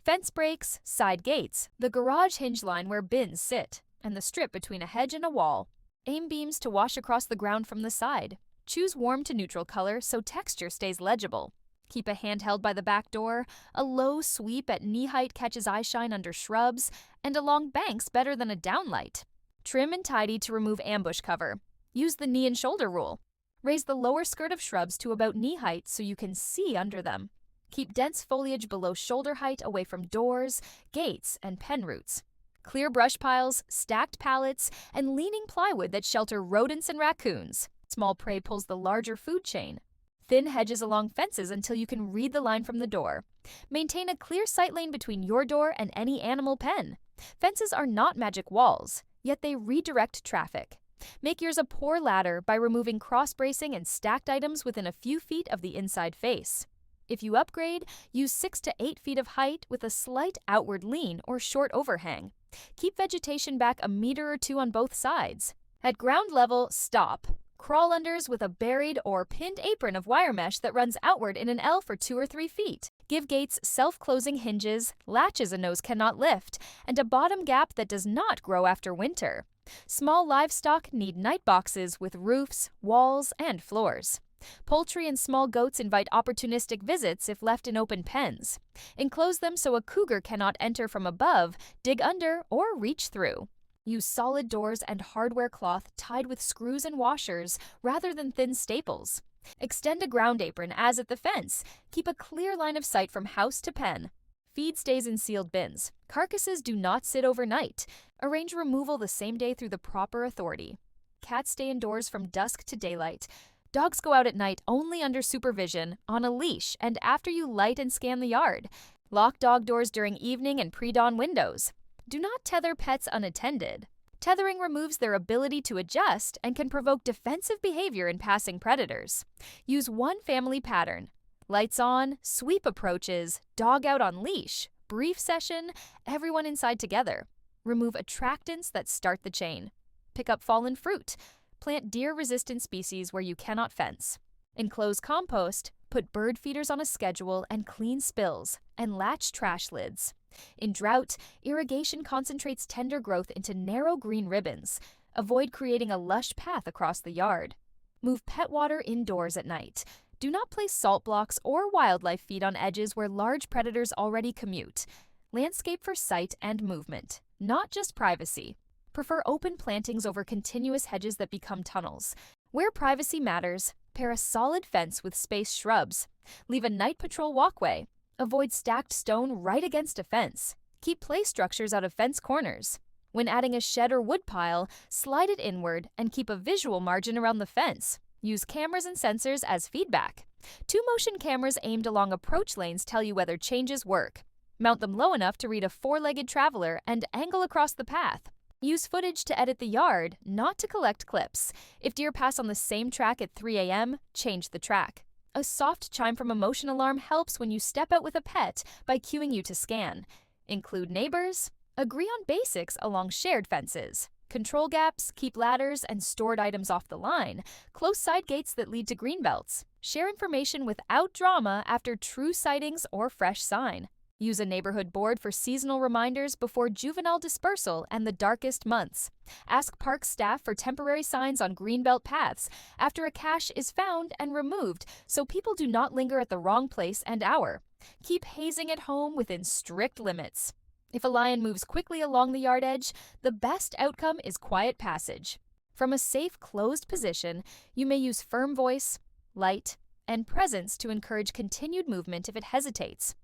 Fence breaks, side gates, the garage hinge line where bins sit, and the strip between a hedge and a wall. Aim beams to wash across the ground from the side. Choose warm to neutral color so texture stays legible. Keep a hand held by the back door, a low sweep at knee height catches eye shine under shrubs, and along banks better than a downlight. Trim and tidy to remove ambush cover. Use the knee and shoulder rule. Raise the lower skirt of shrubs to about knee height so you can see under them. Keep dense foliage below shoulder height away from doors, gates, and pen roots. Clear brush piles, stacked pallets, and leaning plywood that shelter rodents and raccoons. Small prey pulls the larger food chain. Thin hedges along fences until you can read the line from the door. Maintain a clear sight lane between your door and any animal pen. Fences are not magic walls, yet they redirect traffic. Make yours a poor ladder by removing cross-bracing and stacked items within a few feet of the inside face. If you upgrade, use 6 to 8 feet of height with a slight outward lean or short overhang. Keep vegetation back a meter or 2 on both sides. At ground level, stop. Crawl unders with a buried or pinned apron of wire mesh that runs outward in an L for 2 or 3 feet. Give gates self-closing hinges, latches a nose cannot lift, and a bottom gap that does not grow after winter. Small livestock need night boxes with roofs, walls, and floors. Poultry and small goats invite opportunistic visits if left in open pens. Enclose them so a cougar cannot enter from above, dig under, or reach through. Use solid doors and hardware cloth tied with screws and washers rather than thin staples. Extend a ground apron as at the fence. Keep a clear line of sight from house to pen. Feed stays in sealed bins. Carcasses do not sit overnight. Arrange removal the same day through the proper authority. Cats stay indoors from dusk to daylight. Dogs go out at night only under supervision, on a leash, and after you light and scan the yard. Lock dog doors during evening and pre-dawn windows. Do not tether pets unattended. Tethering removes their ability to adjust and can provoke defensive behavior in passing predators. Use one family pattern. Lights on, sweep approaches, dog out on leash, brief session, everyone inside together. Remove attractants that start the chain. Pick up fallen fruit. Plant deer-resistant species where you cannot fence. Enclose compost, put bird feeders on a schedule and clean spills, and latch trash lids. In drought, irrigation concentrates tender growth into narrow green ribbons. Avoid creating a lush path across the yard. Move pet water indoors at night. Do not place salt blocks or wildlife feed on edges where large predators already commute. Landscape for sight and movement, not just privacy. Prefer open plantings over continuous hedges that become tunnels. Where privacy matters, pair a solid fence with spaced shrubs. Leave a night patrol walkway. Avoid stacked stone right against a fence. Keep play structures out of fence corners. When adding a shed or wood pile, slide it inward and keep a visual margin around the fence. Use cameras and sensors as feedback. 2 motion cameras aimed along approach lanes tell you whether changes work. Mount them low enough to read a 4-legged traveler and angle across the path. Use footage to edit the yard, not to collect clips. If deer pass on the same track at 3 a.m., change the track. A soft chime from a motion alarm helps when you step out with a pet by cueing you to scan. Include neighbors. Agree on basics along shared fences. Control gaps, keep ladders and stored items off the line. Close side gates that lead to greenbelts. Share information without drama after true sightings or fresh sign. Use a neighborhood board for seasonal reminders before juvenile dispersal and the darkest months. Ask park staff for temporary signs on greenbelt paths after a cache is found and removed so people do not linger at the wrong place and hour. Keep hazing at home within strict limits. If a lion moves quickly along the yard edge, the best outcome is quiet passage. From a safe, closed position, you may use firm voice, light, and presence to encourage continued movement if it hesitates.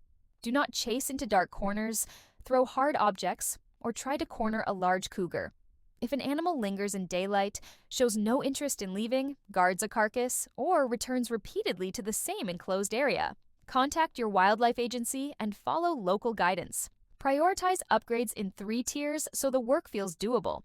Do not chase into dark corners, throw hard objects, or try to corner a large cougar. If an animal lingers in daylight, shows no interest in leaving, guards a carcass, or returns repeatedly to the same enclosed area, contact your wildlife agency and follow local guidance. Prioritize upgrades in 3 tiers so the work feels doable.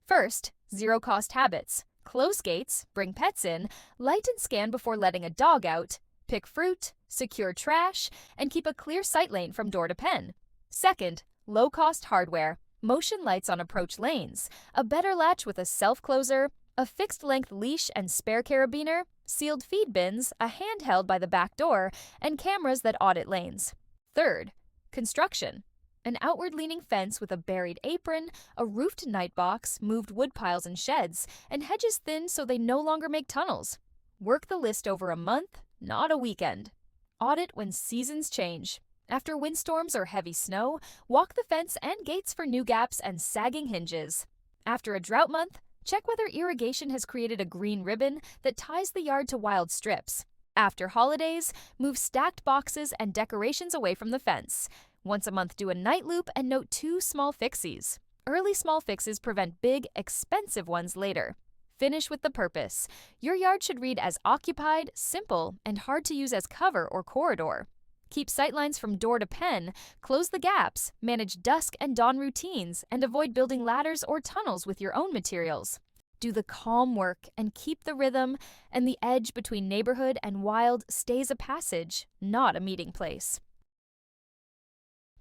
First, zero-cost habits. Close gates, bring pets in, light and scan before letting a dog out, pick fruit, secure trash, and keep a clear sight lane from door to pen. Second, low-cost hardware. Motion lights on approach lanes, a better latch with a self-closer, a fixed-length leash and spare carabiner, sealed feed bins, a handheld by the back door, and cameras that audit lanes. Third, construction. An outward-leaning fence with a buried apron, a roofed night box, moved wood piles and sheds, and hedges thinned so they no longer make tunnels. Work the list over a month, not a weekend. Audit when seasons change. After windstorms or heavy snow, walk the fence and gates for new gaps and sagging hinges. After a drought month, check whether irrigation has created a green ribbon that ties the yard to wild strips. After holidays, move stacked boxes and decorations away from the fence. Once a month, do a night loop and note 2 small fixies. Early small fixes prevent big, expensive ones later. Finish with the purpose. Your yard should read as occupied, simple, and hard to use as cover or corridor. Keep sightlines from door to pen, close the gaps, manage dusk and dawn routines, and avoid building ladders or tunnels with your own materials. Do the calm work and keep the rhythm, and the edge between neighborhood and wild stays a passage, not a meeting place.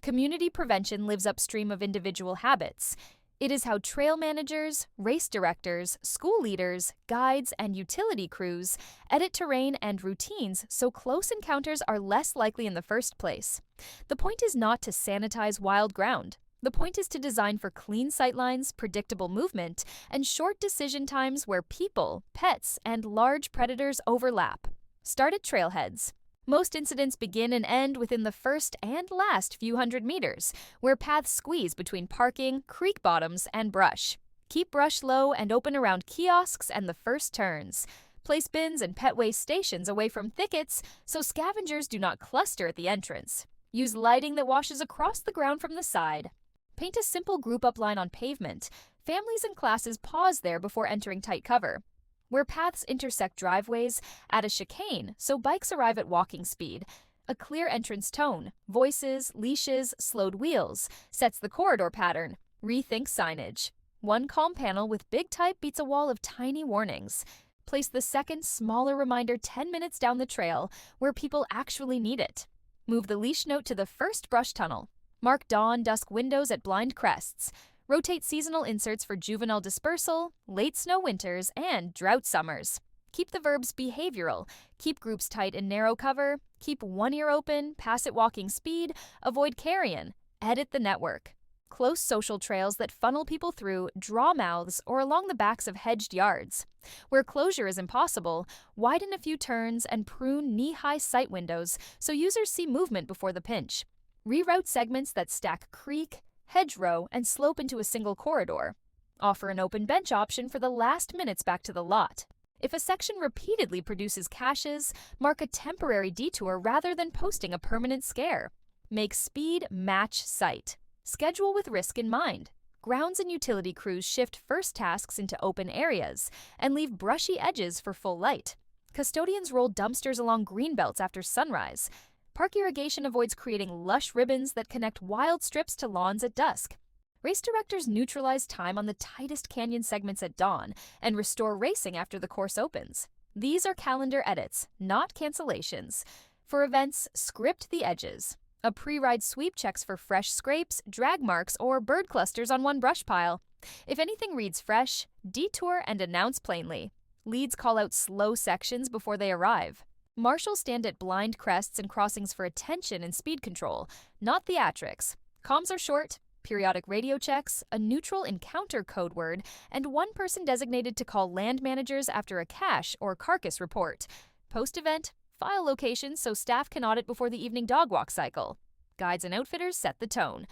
Community prevention lives upstream of individual habits. It is how trail managers, race directors, school leaders, guides, and utility crews edit terrain and routines so close encounters are less likely in the first place. The point is not to sanitize wild ground. The point is to design for clean sightlines, predictable movement, and short decision times where people, pets, and large predators overlap. Start at trailheads. Most incidents begin and end within the first and last few hundred meters, where paths squeeze between parking, creek bottoms, and brush. Keep brush low and open around kiosks and the first turns. Place bins and pet waste stations away from thickets so scavengers do not cluster at the entrance. Use lighting that washes across the ground from the side. Paint a simple group-up line on pavement. Families and classes pause there before entering tight cover. Where paths intersect driveways, add a chicane so bikes arrive at walking speed. A clear entrance tone, voices, leashes, slowed wheels, sets the corridor pattern. Rethink signage. One calm panel with big type beats a wall of tiny warnings. Place the second, smaller reminder 10 minutes down the trail where people actually need it. Move the leash note to the first brush tunnel. Mark dawn-dusk windows at blind crests. Rotate seasonal inserts for juvenile dispersal, late snow winters, and drought summers. Keep the verbs behavioral. Keep groups tight in narrow cover. Keep one ear open, pass at walking speed, avoid carrion. Edit the network. close social trails that funnel people through draw mouths or along the backs of hedged yards. Where closure is impossible, widen a few turns and prune knee-high sight windows so users see movement before the pinch. Reroute segments that stack creek, hedgerow, and slope into a single corridor. Offer an open bench option for the last minutes back to the lot. If a section repeatedly produces caches, mark a temporary detour rather than posting a permanent scare. Make speed match sight. Schedule with risk in mind. Grounds and utility crews shift first tasks into open areas and leave brushy edges for full light. Custodians roll dumpsters along greenbelts after sunrise. Park irrigation avoids creating lush ribbons that connect wild strips to lawns at dusk. Race directors neutralize time on the tightest canyon segments at dawn and restore racing after the course opens. These are calendar edits, not cancellations. For events, script the edges. A pre-ride sweep checks for fresh scrapes, drag marks, or bird clusters on one brush pile. If anything reads fresh, detour and announce plainly. Leads call out slow sections before they arrive. Marshals stand at blind crests and crossings for attention and speed control, not theatrics. Comms are short, periodic radio checks, a neutral encounter code word, and one person designated to call land managers after a cache or carcass report. Post-event, file locations so staff can audit before the evening dog walk cycle. Guides and outfitters set the tone.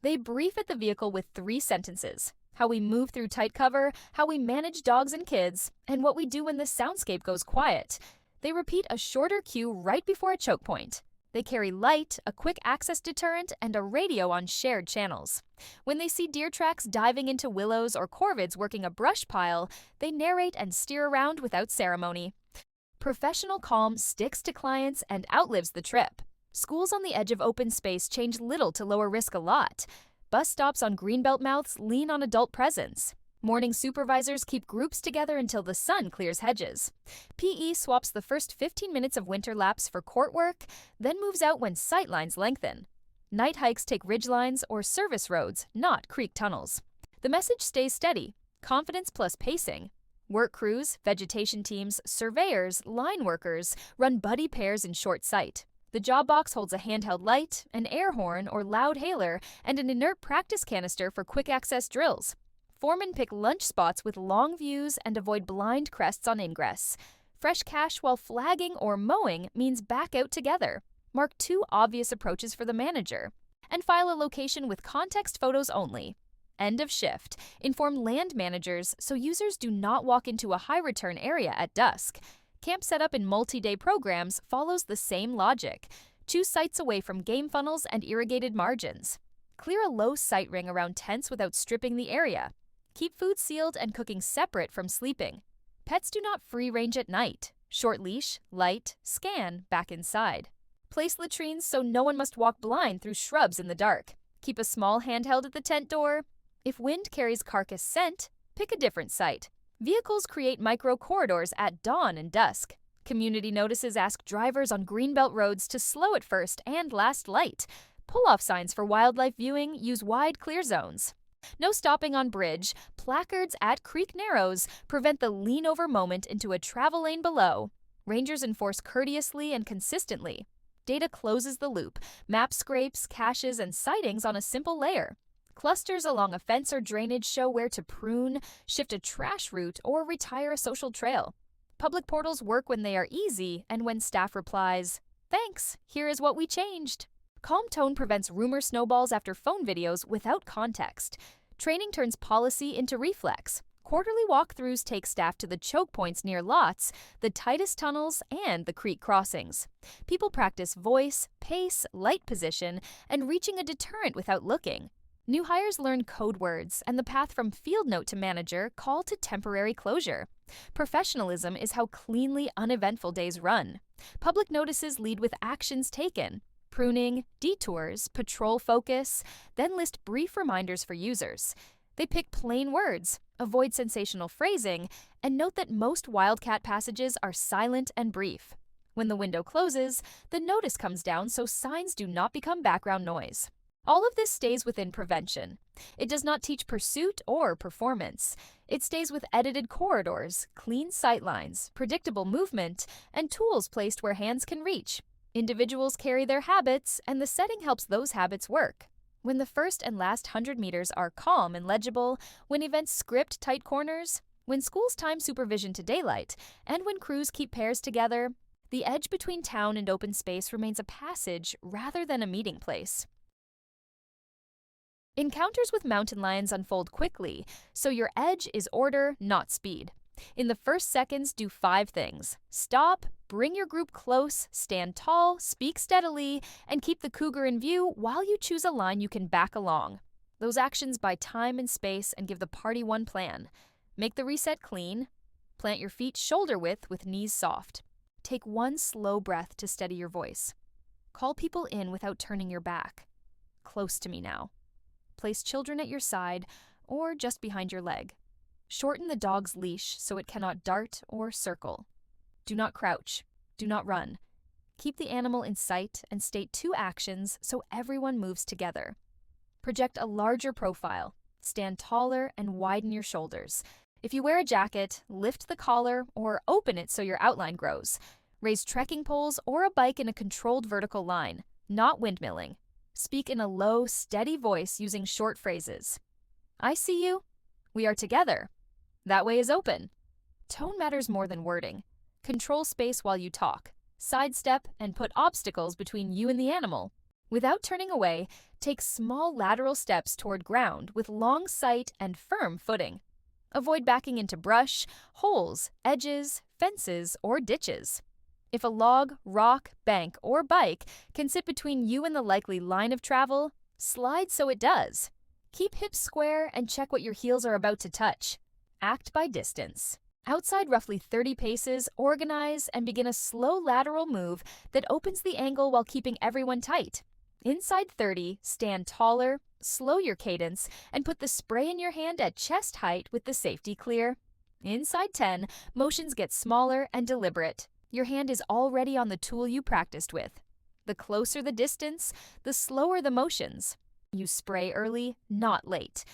They brief at the vehicle with 3 sentences: how we move through tight cover, how we manage dogs and kids, and what we do when the soundscape goes quiet. They repeat a shorter cue right before a choke point. They carry light, a quick access deterrent, and a radio on shared channels. When they see deer tracks diving into willows or corvids working a brush pile, they narrate and steer around without ceremony. Professional calm sticks to clients and outlives the trip. Schools on the edge of open space change little to lower risk a lot. Bus stops on greenbelt mouths lean on adult presence. Morning supervisors keep groups together until the sun clears hedges. PE swaps the first 15 minutes of winter laps for court work, then moves out when sight lines lengthen. Night hikes take ridgelines or service roads, not creek tunnels. The message stays steady: confidence plus pacing. Work crews, vegetation teams, surveyors, line workers run buddy pairs in short sight. The job box holds a handheld light, an air horn or loud hailer, and an inert practice canister for quick access drills. Foremen pick lunch spots with long views and avoid blind crests on ingress. Fresh cache while flagging or mowing means back out together. Mark 2 obvious approaches for the manager. And file a location with context photos only. End of shift. Inform land managers so users do not walk into a high-return area at dusk. Camp setup in multi-day programs follows the same logic. Choose sites away from game funnels and irrigated margins. Clear a low sight ring around tents without stripping the area. Keep food sealed and cooking separate from sleeping. Pets do not free range at night. Short leash, light, scan, back inside. Place latrines so no one must walk blind through shrubs in the dark. Keep a small handheld at the tent door. If wind carries carcass scent, pick a different site. Vehicles create micro corridors at dawn and dusk. Community notices ask drivers on greenbelt roads to slow at first and last light. Pull-off signs for wildlife viewing use wide clear zones. No stopping on bridge. Placards at creek narrows prevent the lean-over moment into a travel lane below. Rangers enforce courteously and consistently. Data closes the loop. Map scrapes, caches, and sightings on a simple layer. Clusters along a fence or drainage show where to prune, shift a trash route, or retire a social trail. Public portals work when they are easy and when staff replies, "Thanks, here is what we changed." Calm tone prevents rumor snowballs after phone videos without context. Training turns policy into reflex. Quarterly walkthroughs take staff to the choke points near lots, the tightest tunnels, and the creek crossings. People practice voice, pace, light position, and reaching a deterrent without looking. New hires learn code words and the path from field note to manager call to temporary closure. Professionalism is how cleanly uneventful days run. Public notices lead with actions taken. Pruning, detours, patrol focus, then list brief reminders for users. They pick plain words, avoid sensational phrasing, and note that most wildcat passages are silent and brief. When the window closes, the notice comes down so signs do not become background noise. All of this stays within prevention. It does not teach pursuit or performance. It stays with edited corridors, clean sightlines, predictable movement, and tools placed where hands can reach. Individuals carry their habits, and the setting helps those habits work. When the first and last 100 meters are calm and legible, when events script tight corners, when schools time supervision to daylight, and when crews keep pairs together, the edge between town and open space remains a passage rather than a meeting place. Encounters with mountain lions unfold quickly, so your edge is order, not speed. In the first seconds, do 5 things. Stop, bring your group close, stand tall, speak steadily, and keep the cougar in view while you choose a line you can back along. Those actions buy time and space and give the party one plan. Make the reset clean. Plant your feet shoulder width with knees soft. Take one slow breath to steady your voice. Call people in without turning your back. Close to me now. Place children at your side or just behind your leg. Shorten the dog's leash so it cannot dart or circle. Do not crouch. Do not run. Keep the animal in sight and state 2 actions so everyone moves together. Project a larger profile. Stand taller and widen your shoulders. If you wear a jacket, lift the collar or open it so your outline grows. Raise trekking poles or a bike in a controlled vertical line, not windmilling. Speak in a low, steady voice using short phrases. I see you. We are together. That way is open. Tone matters more than wording. Control space while you talk. Sidestep and put obstacles between you and the animal. Without turning away, take small lateral steps toward ground with long sight and firm footing. Avoid backing into brush, holes, edges, fences, or ditches. If a log, rock, bank, or bike can sit between you and the likely line of travel, slide so it does. Keep hips square and check what your heels are about to touch. Act by distance. Outside roughly 30 paces, organize and begin a slow lateral move that opens the angle while keeping everyone tight. Inside 30, stand taller, slow your cadence, and put the spray in your hand at chest height with the safety clear. Inside 10, motions get smaller and deliberate. Your hand is already on the tool you practiced with. The closer the distance, the slower the motions. Use spray early, not late.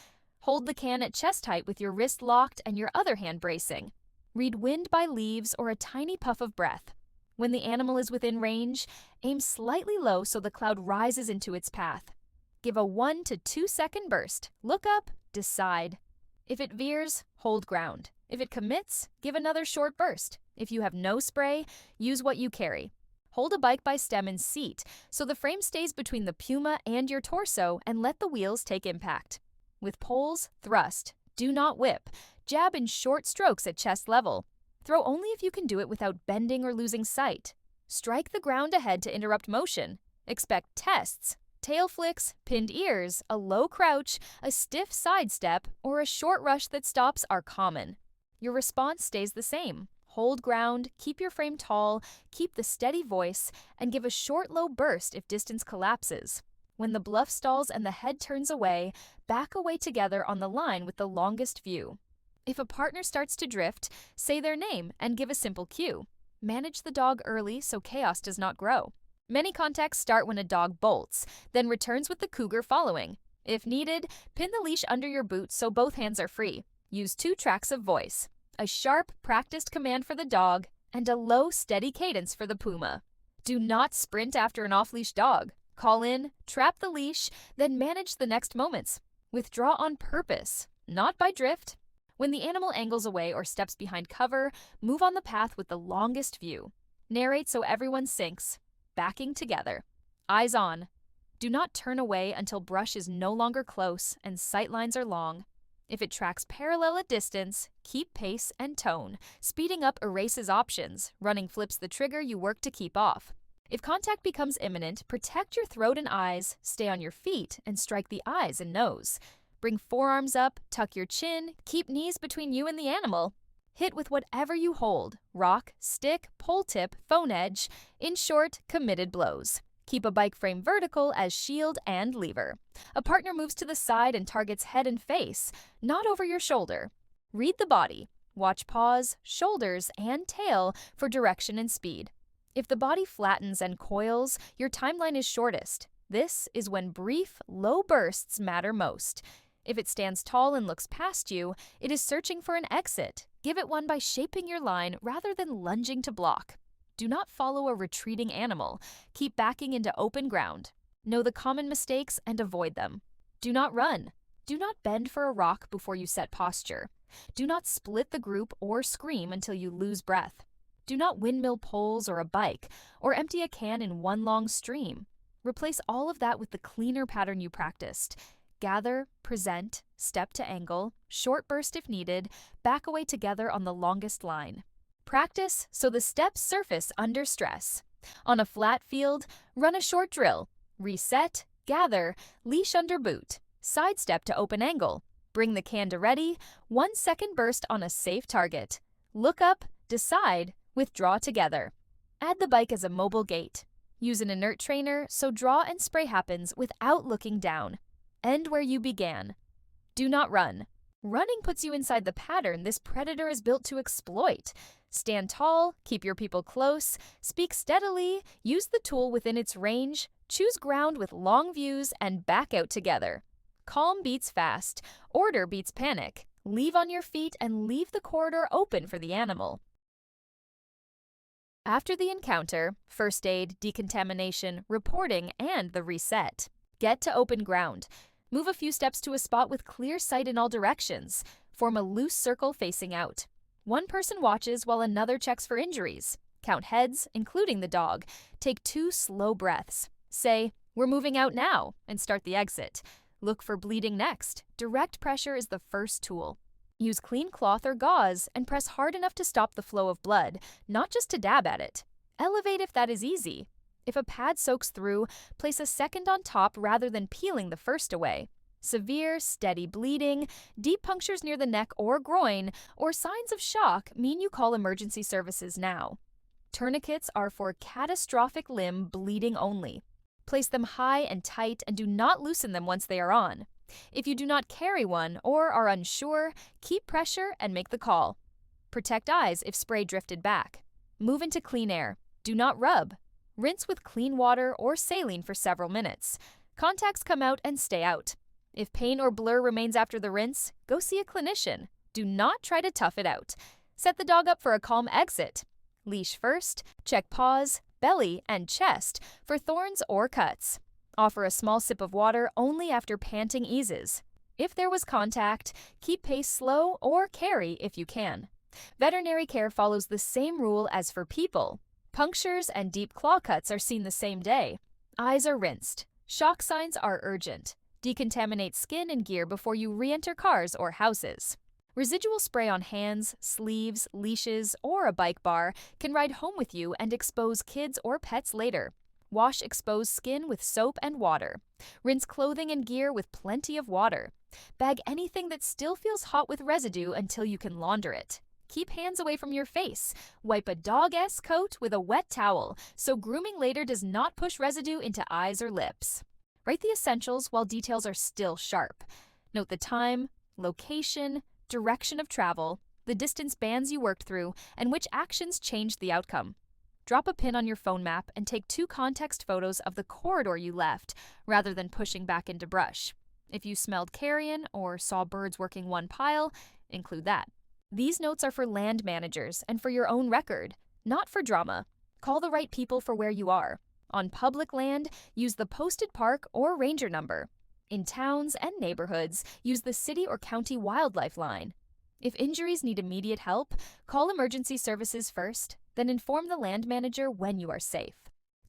Hold the can at chest height with your wrist locked and your other hand bracing. Read wind by leaves or a tiny puff of breath. When the animal is within range, aim slightly low so the cloud rises into its path. Give a 1 to 2 second burst. Look up, decide. If it veers, hold ground. If it commits, give another short burst. If you have no spray, use what you carry. Hold a bike by stem and seat so the frame stays between the Puma and your torso and let the wheels take impact. With poles, thrust. Do not whip. Jab in short strokes at chest level. Throw only if you can do it without bending or losing sight. Strike the ground ahead to interrupt motion. Expect tests. Tail flicks, pinned ears, a low crouch, a stiff sidestep, or a short rush that stops are common. Your response stays the same. Hold ground, keep your frame tall, keep the steady voice, and give a short low burst if distance collapses. When the bluff stalls and the head turns away, back away together on the line with the longest view. If a partner starts to drift, say their name and give a simple cue. Manage the dog early so chaos does not grow. Many contacts start when a dog bolts, then returns with the cougar following. If needed, pin the leash under your boot so both hands are free. Use 2 tracks of voice. A sharp, practiced command for the dog, and a low, steady cadence for the Puma. Do not sprint after an off-leash dog. Call in, trap the leash, then manage the next moments. Withdraw on purpose, not by drift. When the animal angles away or steps behind cover, move on the path with the longest view. Narrate so everyone syncs, backing together. Eyes on. Do not turn away until brush is no longer close and sight lines are long. If it tracks parallel at distance, keep pace and tone. Speeding up erases options. Running flips the trigger you work to keep off. If contact becomes imminent, protect your throat and eyes, stay on your feet, and strike the eyes and nose. Bring forearms up, tuck your chin, keep knees between you and the animal. Hit with whatever you hold, rock, stick, pole tip, phone edge, in short, committed blows. Keep a bike frame vertical as shield and lever. A partner moves to the side and targets head and face, not over your shoulder. Read the body. Watch paws, shoulders, and tail for direction and speed. If the body flattens and coils, your timeline is shortest. This is when brief, low bursts matter most. If it stands tall and looks past you, it is searching for an exit. Give it one by shaping your line rather than lunging to block. Do not follow a retreating animal. Keep backing into open ground. Know the common mistakes and avoid them. Do not run. Do not bend for a rock before you set posture. Do not split the group or scream until you lose breath. Do not windmill poles or a bike, or empty a can in one long stream. Replace all of that with the cleaner pattern you practiced. Gather, present, step to angle, short burst if needed, back away together on the longest line. Practice so the steps surface under stress. On a flat field, run a short drill. Reset, gather, leash under boot, sidestep to open angle. Bring the can to ready, 1 second burst on a safe target. Look up, decide, withdraw together. Add the bike as a mobile gate. Use an inert trainer so draw and spray happens without looking down. End where you began. Do not run. Running puts you inside the pattern this predator is built to exploit. Stand tall, keep your people close, speak steadily, use the tool within its range, choose ground with long views, and back out together. Calm beats fast. Order beats panic. Leave on your feet and leave the corridor open for the animal. After the encounter, first aid, decontamination, reporting, and the reset. Get to open ground. Move a few steps to a spot with clear sight in all directions. Form a loose circle facing out. One person watches while another checks for injuries. Count heads, including the dog. Take 2 slow breaths. Say, "We're moving out now," and start the exit. Look for bleeding next. Direct pressure is the first tool. Use clean cloth or gauze and press hard enough to stop the flow of blood, not just to dab at it. Elevate if that is easy. If a pad soaks through, place a second on top rather than peeling the first away. Severe, steady bleeding, deep punctures near the neck or groin, or signs of shock mean you call emergency services now. Tourniquets are for catastrophic limb bleeding only. Place them high and tight and do not loosen them once they are on. If you do not carry one or are unsure, keep pressure and make the call. Protect eyes if spray drifted back. Move into clean air. Do not rub. Rinse with clean water or saline for several minutes. Contacts come out and stay out. If pain or blur remains after the rinse, go see a clinician. Do not try to tough it out. Set the dog up for a calm exit. Leash first, check paws, belly, and chest for thorns or cuts. Offer a small sip of water only after panting eases. If there was contact, keep pace slow or carry if you can. Veterinary care follows the same rule as for people. Punctures and deep claw cuts are seen the same day. Eyes are rinsed. Shock signs are urgent. Decontaminate skin and gear before you re-enter cars or houses. Residual spray on hands, sleeves, leashes, or a bike bar can ride home with you and expose kids or pets later. Wash exposed skin with soap and water. Rinse clothing and gear with plenty of water. Bag anything that still feels hot with residue until you can launder it. Keep hands away from your face. Wipe a dog-esque coat with a wet towel so grooming later does not push residue into eyes or lips. Write the essentials while details are still sharp. Note the time, location, direction of travel, the distance bands you worked through, and which actions changed the outcome. Drop a pin on your phone map and take 2 context photos of the corridor you left rather than pushing back into brush. If you smelled carrion or saw birds working one pile, include that. These notes are for land managers and for your own record, not for drama. Call the right people for where you are. On public land, use the posted park or ranger number. In towns and neighborhoods, use the city or county wildlife line. If injuries need immediate help, call emergency services first, then inform the land manager when you are safe.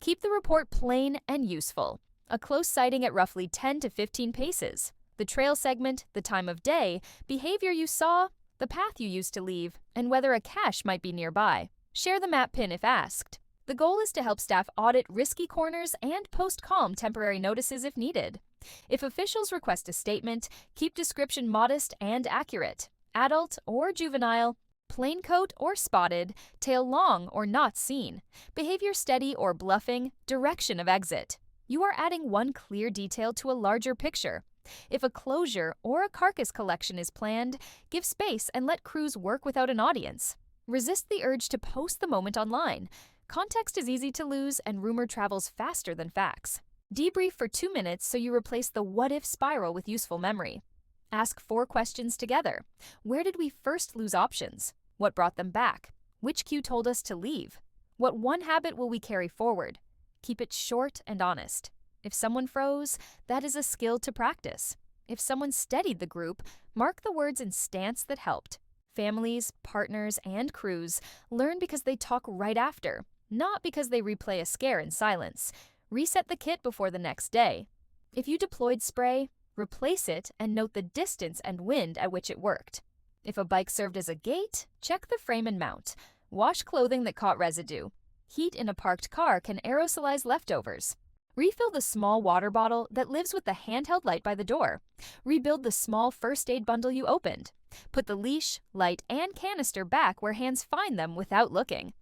Keep the report plain and useful. A close sighting at roughly 10 to 15 paces. The trail segment, the time of day, behavior you saw, the path you used to leave, and whether a cache might be nearby. Share the map pin if asked. The goal is to help staff audit risky corners and post calm temporary notices if needed. If officials request a statement, keep description modest and accurate. Adult or juvenile, plain coat or spotted, tail long or not seen, behavior steady or bluffing, direction of exit. You are adding one clear detail to a larger picture. If a closure or a carcass collection is planned, give space and let crews work without an audience. Resist the urge to post the moment online. Context is easy to lose and rumor travels faster than facts. Debrief for 2 minutes so you replace the what-if spiral with useful memory. Ask 4 questions together. Where did we first lose options? What brought them back? Which cue told us to leave? What one habit will we carry forward? Keep it short and honest. If someone froze, that is a skill to practice. If someone steadied the group, mark the words in stance that helped. Families, partners, and crews learn because they talk right after, not because they replay a scare in silence. Reset the kit before the next day. If you deployed spray, replace it and note the distance and wind at which it worked. If a bike served as a gate, check the frame and mount. Wash clothing that caught residue. Heat in a parked car can aerosolize leftovers. Refill the small water bottle that lives with the handheld light by the door. Rebuild the small first aid bundle you opened. Put the leash, light, and canister back where hands find them without looking.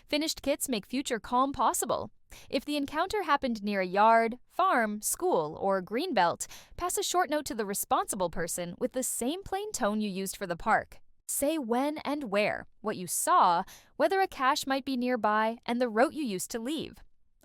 Finished kits make future calm possible. If the encounter happened near a yard, farm, school, or greenbelt, pass a short note to the responsible person with the same plain tone you used for the park. Say when and where, what you saw, whether a cache might be nearby, and the route you used to leave.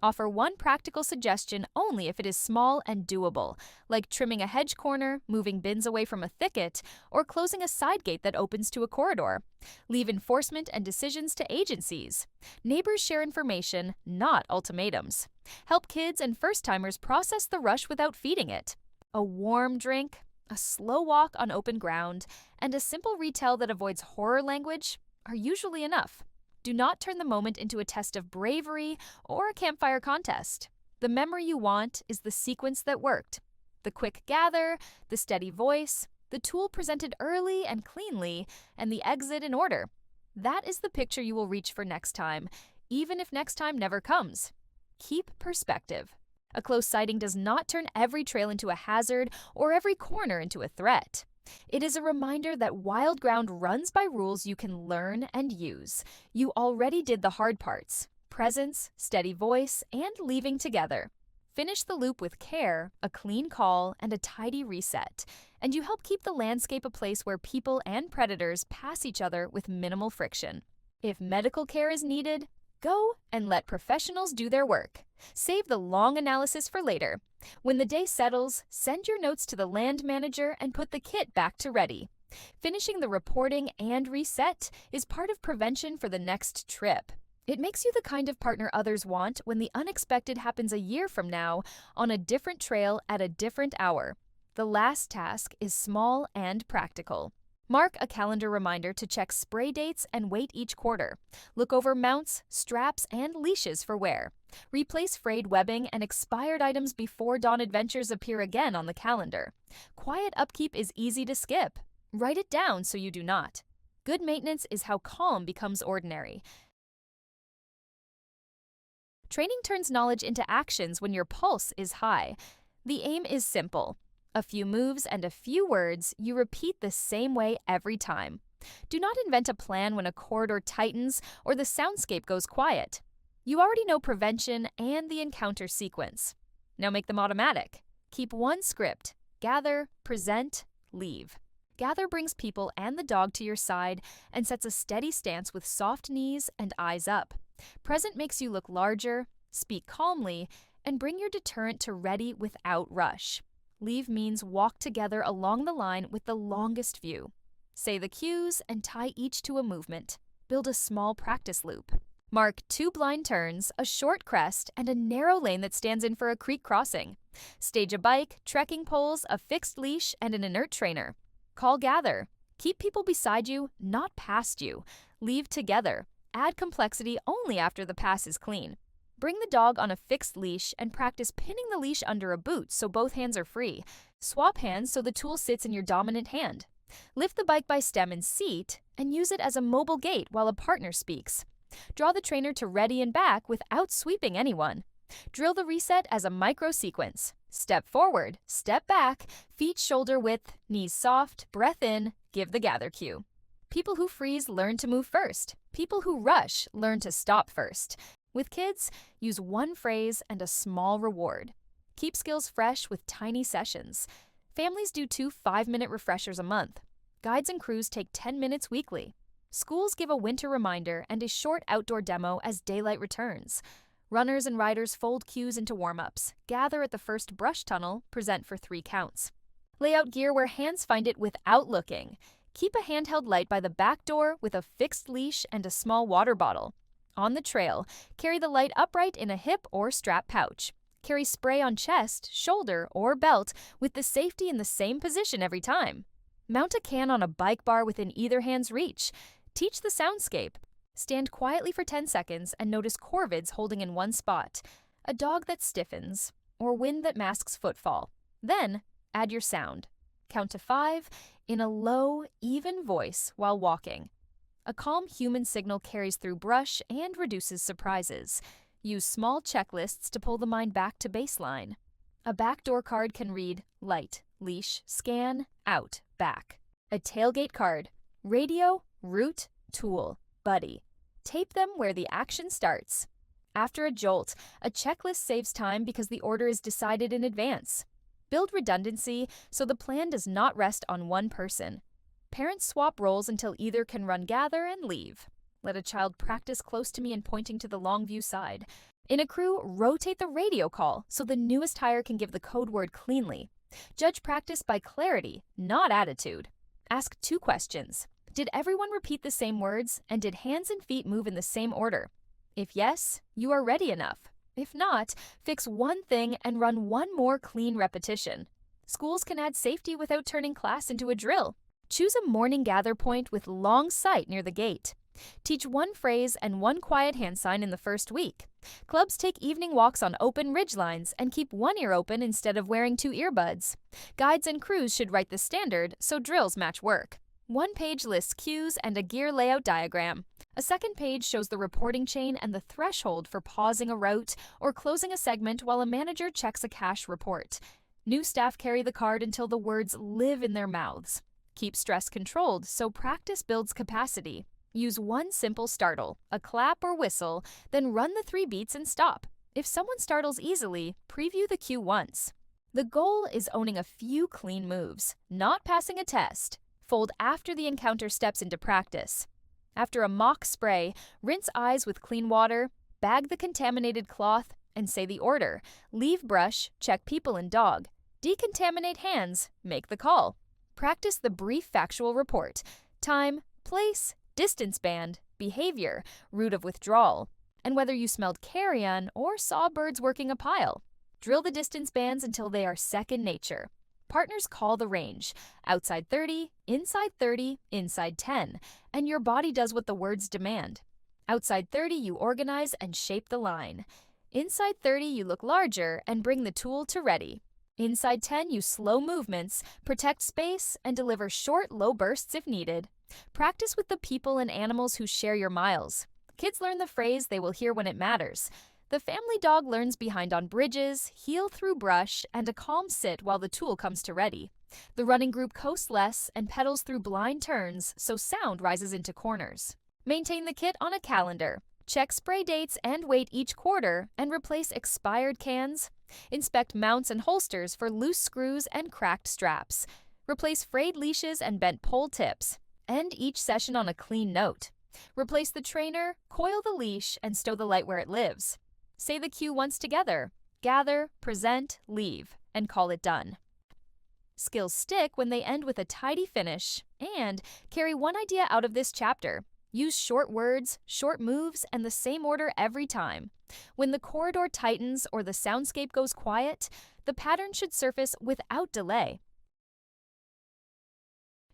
Offer one practical suggestion only if it is small and doable, like trimming a hedge corner, moving bins away from a thicket, or closing a side gate that opens to a corridor. Leave enforcement and decisions to agencies. Neighbors share information, not ultimatums. Help kids and first-timers process the rush without feeding it. A warm drink, a slow walk on open ground, and a simple retell that avoids horror language are usually enough. Do not turn the moment into a test of bravery or a campfire contest. The memory you want is the sequence that worked. The quick gather, the steady voice, the tool presented early and cleanly, and the exit in order. That is the picture you will reach for next time, even if next time never comes. Keep perspective. A close sighting does not turn every trail into a hazard or every corner into a threat. It is a reminder that wild ground runs by rules you can learn and use. You already did the hard parts: presence, steady voice, and leaving together. Finish the loop with care, a clean call, and a tidy reset, and you help keep the landscape a place where people and predators pass each other with minimal friction. If medical care is needed, go and let professionals do their work. Save the long analysis for later. When the day settles, send your notes to the land manager and put the kit back to ready. Finishing the reporting and reset is part of prevention for the next trip. It makes you the kind of partner others want when the unexpected happens a year from now on a different trail at a different hour. The last task is small and practical. Mark a calendar reminder to check spray dates and weight each quarter. Look over mounts, straps, and leashes for wear. Replace frayed webbing and expired items before dawn adventures appear again on the calendar. Quiet upkeep is easy to skip. Write it down so you do not. Good maintenance is how calm becomes ordinary. Training turns knowledge into actions when your pulse is high. The aim is simple. A few moves and a few words you repeat the same way every time. Do not invent a plan when a corridor tightens or the soundscape goes quiet. You already know prevention and the encounter sequence. Now make them automatic. Keep one script: gather, present, leave. Gather brings people and the dog to your side and sets a steady stance with soft knees and eyes up. Present makes you look larger, speak calmly, and bring your deterrent to ready without rush. Leave means walk together along the line with the longest view. Say the cues and tie each to a movement. Build a small practice loop. Mark 2 blind turns, a short crest, and a narrow lane that stands in for a creek crossing. Stage a bike, trekking poles, a fixed leash, and an inert trainer. Call gather. Keep people beside you, not past you. Leave together. Add complexity only after the pass is clean. Bring the dog on a fixed leash and practice pinning the leash under a boot so both hands are free. Swap hands so the tool sits in your dominant hand. Lift the bike by stem and seat and use it as a mobile gate while a partner speaks. Draw the trainer to ready and back without sweeping anyone. Drill the reset as a micro sequence. Step forward, step back, feet shoulder width, knees soft, breath in, give the gather cue. People who freeze learn to move first. People who rush learn to stop first. With kids, use one phrase and a small reward. Keep skills fresh with tiny sessions. Families do 2 5-minute refreshers a month. Guides and crews take 10 minutes weekly. Schools give a winter reminder and a short outdoor demo as daylight returns. Runners and riders fold cues into warm-ups, gather at the first brush tunnel, present for 3 counts. Lay out gear where hands find it without looking. Keep a handheld light by the back door with a fixed leash and a small water bottle. On the trail, carry the light upright in a hip or strap pouch. Carry spray on chest, shoulder, or belt with the safety in the same position every time. Mount a can on a bike bar within either hand's reach. Teach the soundscape. Stand quietly for 10 seconds and notice corvids holding in one spot, a dog that stiffens, or wind that masks footfall. Then, add your sound. Count to 5 in a low, even voice while walking. A calm human signal carries through brush and reduces surprises. Use small checklists to pull the mind back to baseline. A backdoor card can read light, leash, scan, out, back. A tailgate card, radio, route, tool, buddy. Tape them where the action starts. After a jolt, a checklist saves time because the order is decided in advance. Build redundancy so the plan does not rest on one person. Parents swap roles until either can run gather and leave. Let a child practice close to me and pointing to the long view side. In a crew, rotate the radio call so the newest hire can give the code word cleanly. Judge practice by clarity, not attitude. Ask 2 questions. Did everyone repeat the same words, and did hands and feet move in the same order? If yes, you are ready enough. If not, fix one thing and run one more clean repetition. Schools can add safety without turning class into a drill. Choose a morning gather point with long sight near the gate. Teach one phrase and one quiet hand sign in the first week. Clubs take evening walks on open ridge lines and keep one ear open instead of wearing 2 earbuds. Guides and crews should write the standard so drills match work. One page lists cues and a gear layout diagram. A second page shows the reporting chain and the threshold for pausing a route or closing a segment while a manager checks a cash report. New staff carry the card until the words live in their mouths. Keep stress controlled so practice builds capacity. Use one simple startle, a clap or whistle, then run the 3 beats and stop. If someone startles easily, preview the cue once. The goal is owning a few clean moves, not passing a test. Fold after the encounter steps into practice. After a mock spray, rinse eyes with clean water, bag the contaminated cloth, and say the order. Leave brush, check people and dog. Decontaminate hands, make the call. Practice the brief factual report. Time, place, distance band, behavior, route of withdrawal, and whether you smelled carrion or saw birds working a pile. Drill the distance bands until they are second nature. Partners call the range, outside 30, inside 10, and your body does what the words demand. Outside 30, you organize and shape the line. Inside 30, you look larger and bring the tool to ready. Inside 10, you slow movements, protect space, and deliver short, low bursts if needed. Practice with the people and animals who share your miles. Kids learn the phrase they will hear when it matters. The family dog learns behind on bridges, heel through brush, and a calm sit while the tool comes to ready. The running group coasts less and pedals through blind turns so sound rises into corners. Maintain the kit on a calendar. Check spray dates and weight each quarter and replace expired cans. Inspect mounts and holsters for loose screws and cracked straps. Replace frayed leashes and bent pole tips. End each session on a clean note. Replace the trainer, coil the leash, and stow the light where it lives. Say the cue once together. Gather, present, leave, and call it done. Skills stick when they end with a tidy finish, and carry one idea out of this chapter. Use short words, short moves, and the same order every time. When the corridor tightens or the soundscape goes quiet, the pattern should surface without delay.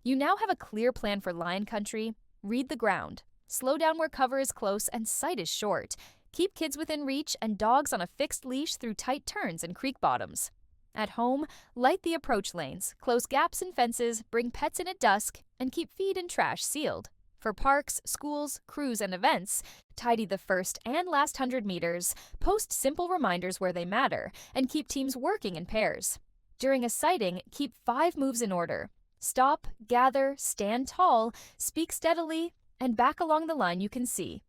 You now have a clear plan for lion country. Read the ground. Slow down where cover is close and sight is short. Keep kids within reach and dogs on a fixed leash through tight turns and creek bottoms. At home, light the approach lanes, close gaps in fences, bring pets in at dusk, and keep feed and trash sealed. For parks, schools, crews, and events, tidy the first and last 100 meters, post simple reminders where they matter, and keep teams working in pairs. During a sighting, keep 5 moves in order. Stop, gather, stand tall, speak steadily, and back along the line you can see.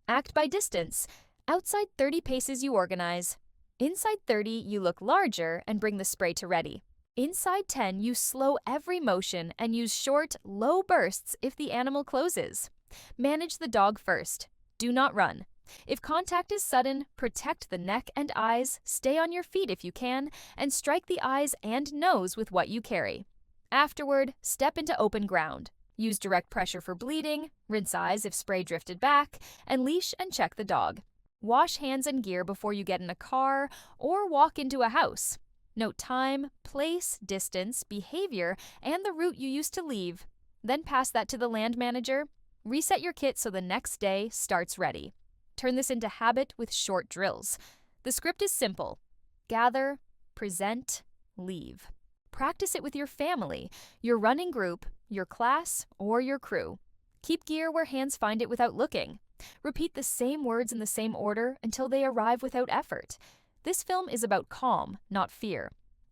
Act by distance. Outside 30 paces you organize. Inside 30 you look larger and bring the spray to ready. Inside 10 you slow every motion and use short, low bursts if the animal closes. Manage the dog first. Do not run. If contact is sudden, protect the neck and eyes, stay on your feet if you can, and strike the eyes and nose with what you carry. Afterward, step into open ground. Use direct pressure for bleeding, rinse eyes if spray drifted back, and leash and check the dog. Wash hands and gear before you get in a car or walk into a house. Note time, place, distance, behavior, and the route you used to leave. Then pass that to the land manager. Reset your kit so the next day starts ready. Turn this into habit with short drills. The script is simple. Gather, present, leave. Practice it with your family, your running group, your class, or your crew. Keep gear where hands find it without looking. Repeat the same words in the same order until they arrive without effort. This film is about calm, not fear.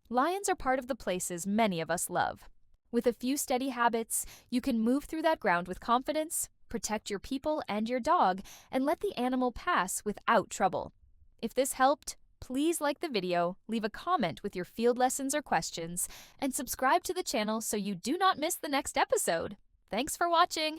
Lions are part of the places many of us love. With a few steady habits, you can move through that ground with confidence, protect your people and your dog, and let the animal pass without trouble. If this helped, please like the video, leave a comment with your field lessons or questions, and subscribe to the channel so you do not miss the next episode. Thanks for watching!